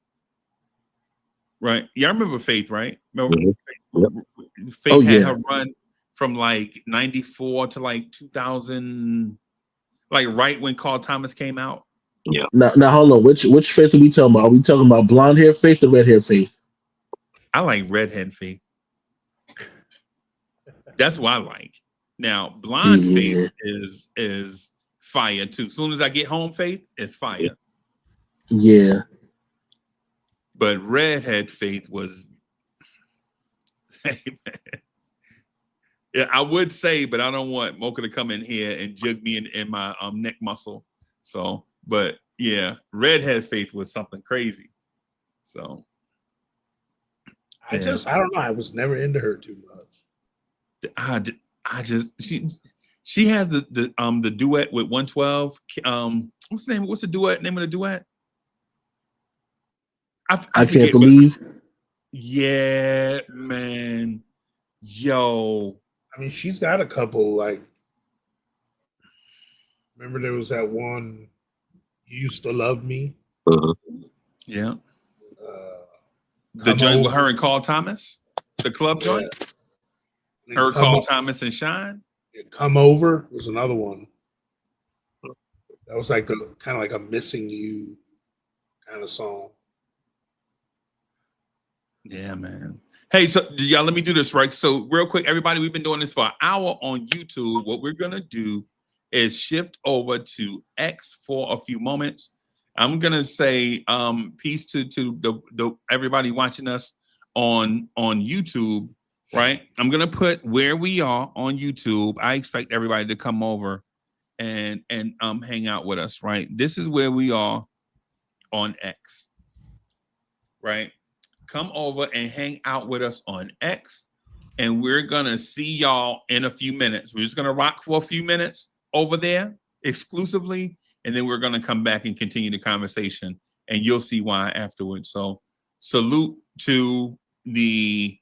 S3: Right? Yeah, I remember Faith, right? Remember
S5: Mhm. Yep.
S4: Oh
S3: Faith had
S4: yeah.
S3: her run from like 94 to like 2000, like right when Carl Thomas came out.
S5: Yeah.
S4: Now hold on. Which Faith are we talking about? Are we talking about blonde hair Faith or red hair Faith?
S3: I like redhead Faith. That's what I like. Now, blonde Faith
S4: Yeah,
S3: is fire too. As soon as I get home, Faith is fire.
S4: yeah.
S3: But redhead Faith was yeah, I would say, but I don't want Mocha to come in here and jug me in my neck muscle. So, but yeah, redhead Faith was something crazy. So yeah,
S1: I don't know. I was never into her too much.
S3: I just she has the duet with 112. What's the name? What's the duet name of the duet? I
S4: I can't
S3: forget, but
S4: believe.
S3: yeah, man, yo,
S1: I mean, she's got a couple like. Remember, there was that one. You used to love me.
S5: Mhm.
S3: yeah,
S1: Uh,
S3: the
S1: Come
S3: joint with her
S1: over.
S3: and Carl Thomas, the club
S1: Yeah.
S3: joint,
S1: And
S3: her, Carl Thomas, and Shine.
S1: Come Over was another one. That was like the kind of like a missing you kind of song.
S3: Yeah, man. Hey, so y'all, let me do this right. So, real quick, everybody, we've been doing this for an hour on YouTube. What we're gonna do is shift over to X for a few moments. I'm gonna say peace to the everybody watching us on YouTube, right? I'm gonna put where we are on YouTube. I expect everybody to come over and hang out with us, right? This is where we are on X, right? Come over and hang out with us on X. And we're going to see y'all in a few minutes. We're just going to rock for a few minutes over there exclusively. And then we're going to come back and continue the conversation. And you'll see why afterwards. So, salute to the